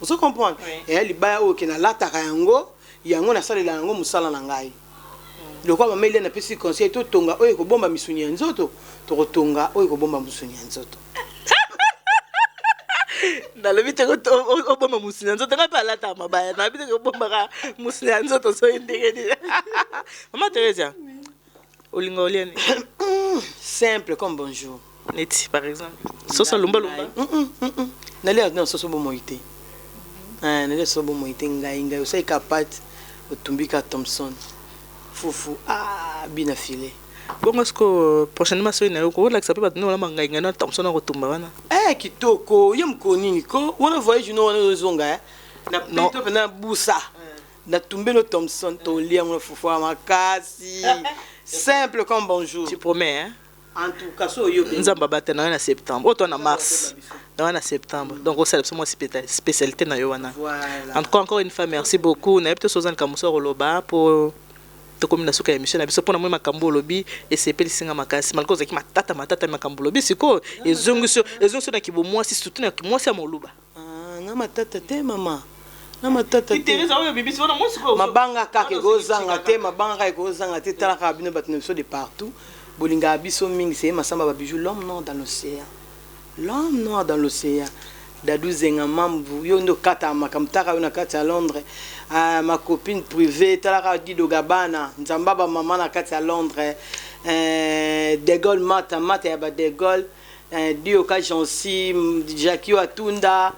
vous comprenez et libaya o kena lataka yango na salela yango musala na ngai lokwa mameli na pesi conseil to tonga oyo ko bomba misuni ya nzoto to kotonga oyo ko bomba misuni ya nzoto na le bite ko bomba musuni ya nzoto ngapa lata mabaya na bite ko bomba ka musuni ya nzoto so indenge Mama Teresa olinga oliane simple comme bonjour neti par exemple sosa lumba nale na soso bo moité nale soso bo moité ngai osai kapati otumbika Thompson fufu bina filé bongo sko prochainement so ina ko la sape batno la mangai ngana Thompson ko tumba wana kitoko yem ko nini ko wana voyage no wana zonga na pito pena busa na tumbelo Thompson to lia ngona fufu makasi simple comme bonjour tu promets en tout cas so yo nzamba batena na septembre auto na mars na septembre donc on célèbre moi spécialité na yo wana en tout cas encore une fois merci beaucoup na peut sozan kamuso roloba pour to komina suka émission na biso pona moi makambo lobi et c'est peli singa makasi malko zaki matata makambo lobi siko ezongiso na kibo moi si surtout na moi c'est moluba na matata te mama na matata te Teresa oyo bibi sona moi siko mabanga kake gozanga te mabanga gozanga te tala ka bino batino so de partout bolinga biso mingi c'est masamba ba bijou l'homme noir dans l'océan Dadou zenga mambu yo ndo kata makamtaka yo na kati à Londres ma copine privée talaka Dido Gabana nzambaba mama na kati à Londres De Gaulle mata ya ba De Gaulle dio ka jansi Jackie Atunda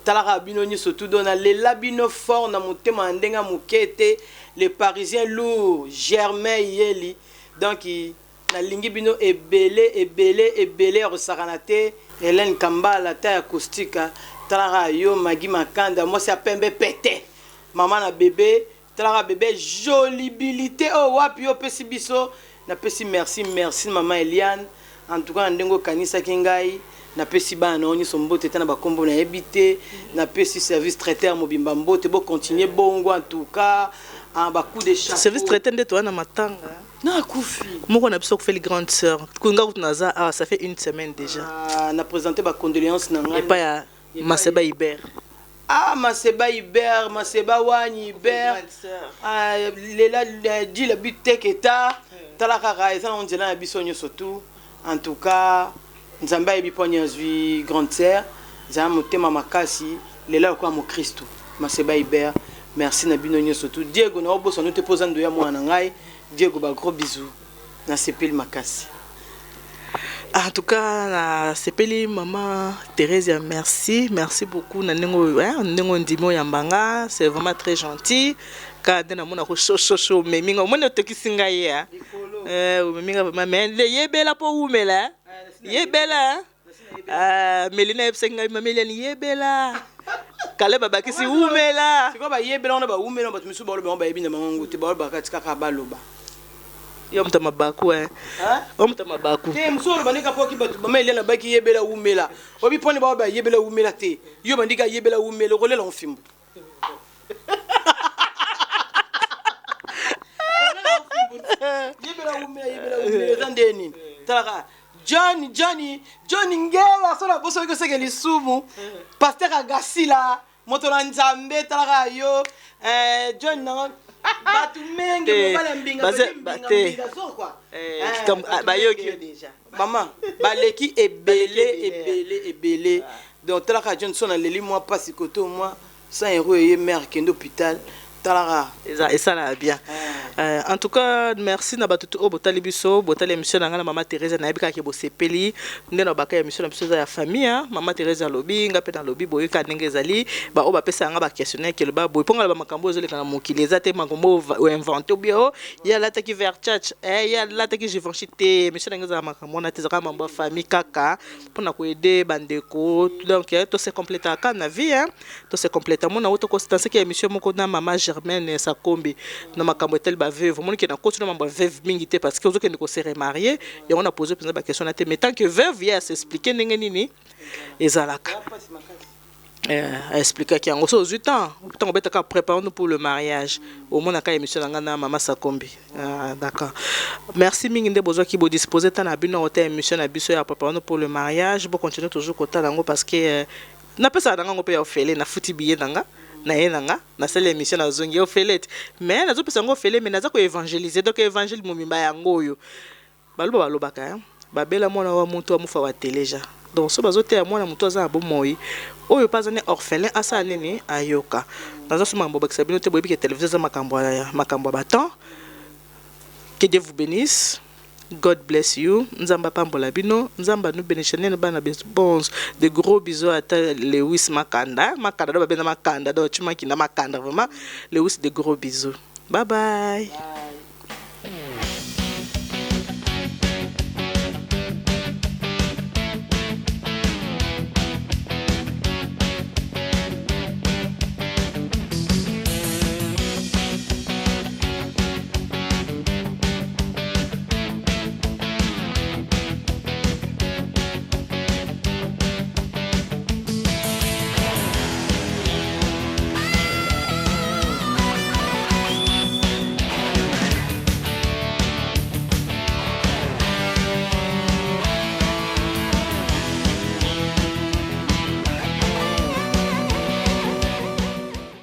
talaka bino nyiso tout dona le labino fort na motema ndenga mukete les parisiens lourds Germain Yeli donc na lingi bino ebele rosakanate Hélène Kambala ta acoustique talaka yo Magi Makanda moi c'est pembe pété maman na bébé talaka bébé jolibilité oh wapi yo pesi biso na pesi merci maman Eliane en tout cas ndengo kanisa kingai na pesi bana oni sombote tana ba kombo na ebité na pesi service traiteur mobimba mbote bo continuer bongo en tout cas en ba coup de chapeau service traiteur de toi na matanga na kufi moko na biso ko fait les grandes sœurs kunga kutunaza ça fait une semaine déjà na présenté ba condoléances na ngai et pas ya Maseba Iber Ah, Maseba Iber, Maseba Wani Iber. Ah, Lela dit la but teketa. Talakara, et ça on dit là, bisogno surtout. En tout cas, Nzamba et Biponya zui grande sœur. Zama motema makasi. Lela quoi mon Christo. Maseba Iber. Merci Nabinonyo surtout. Diego na obo sono te posando ya mwana ngai. Diego ba gros bisous. Na sepel makasi. En tout cas, la sepeli maman Thérèse, merci, merci beaucoup. Nanengo ndimo yambanga, c'est vraiment très gentil. Quand on a mon chaud, mais mingo mon te kisinga ya. Minga maman, yebela po umela. Yebela. Melina epsenga mamelien yebela. Kale baba kisi umela. C'est quoi ba yebela on ba umela ba tumisu ba lo ba yebi na mango te ba ba katika ka baloba. Yo mtama baku mtama baku te musoro bandika poki batu bameli na baki yebela umela obi poni ba yebela umela te yo bandika yebela umela kolela on fimbo yebela umela zandeni talaka Johnny ngela sola boso ko seke lisumu pasteur agasila moto na nzambe talaka yo John na batu mengi mobala mbinga so quoi bayoki déjà maman baleki ebele donc talaka Johnson na leli moi passe koto moi 100 € et mère kendo hôpital talaka et ça là bien en tout cas merci na batutu o botali biso botali émission na ngana maman Thérèse na yebika ke bosepeli ndena baka émission na biso ya famille maman Thérèse alobi nga pe na lobi boye ka ndenge ezali ba o ba pesa nga ba questionnaire ke ba boye ponga ba makambo ezali kana mokili ezate makambo o inventé bio ya lata ki vers church ya lata ki jivanchité émission na ngeza makambo na tezaka mambo famille kaka pona ko aider bandeko donc to se compléter ka na vie to se compléter mon na auto constance ki émission moko na maman Germaine Sakombi na makambo tel ba veuve mon ki na continue mambo veuve mingi te parce que ozo ke ndiko se remarier et on a posé plein de questions na te mais tant que veuve ya s'expliquer ndenge nini ezalaka expliquer ki yango so 8 ans tant beta ka préparer nous pour le mariage au moins na ka émission na ngana maman Sakombi d'accord merci mingi nde bozo ki bo disposer ta na bino hôtel émission na biso ya préparer nous pour le mariage bo continuer toujours kota lango parce que na pesa na ngo pe ya ofele na futi billet nanga na yenanga na sala émission na zongi ofelet mais na zo pesa ngo ofele mais naza ko évangéliser donc évangile momimba yango yo balobaka babela mwana wa muntu amufa wa teleja donc so bazote ya mwana muntu aza bomoyi oyo pazane orphelin asa nini ayoka naza so mambo bakisa bino te boyebi ke télévision za makambo baton que Dieu vous bénisse. God bless you. Nzamba pambola bino. Nzamba nous bénissons bana bons. De gros bisous à Lewis Makanda. Makanda do babena Makanda do chuma kina Makanda vraiment. Lewis de gros bisous. Bye bye.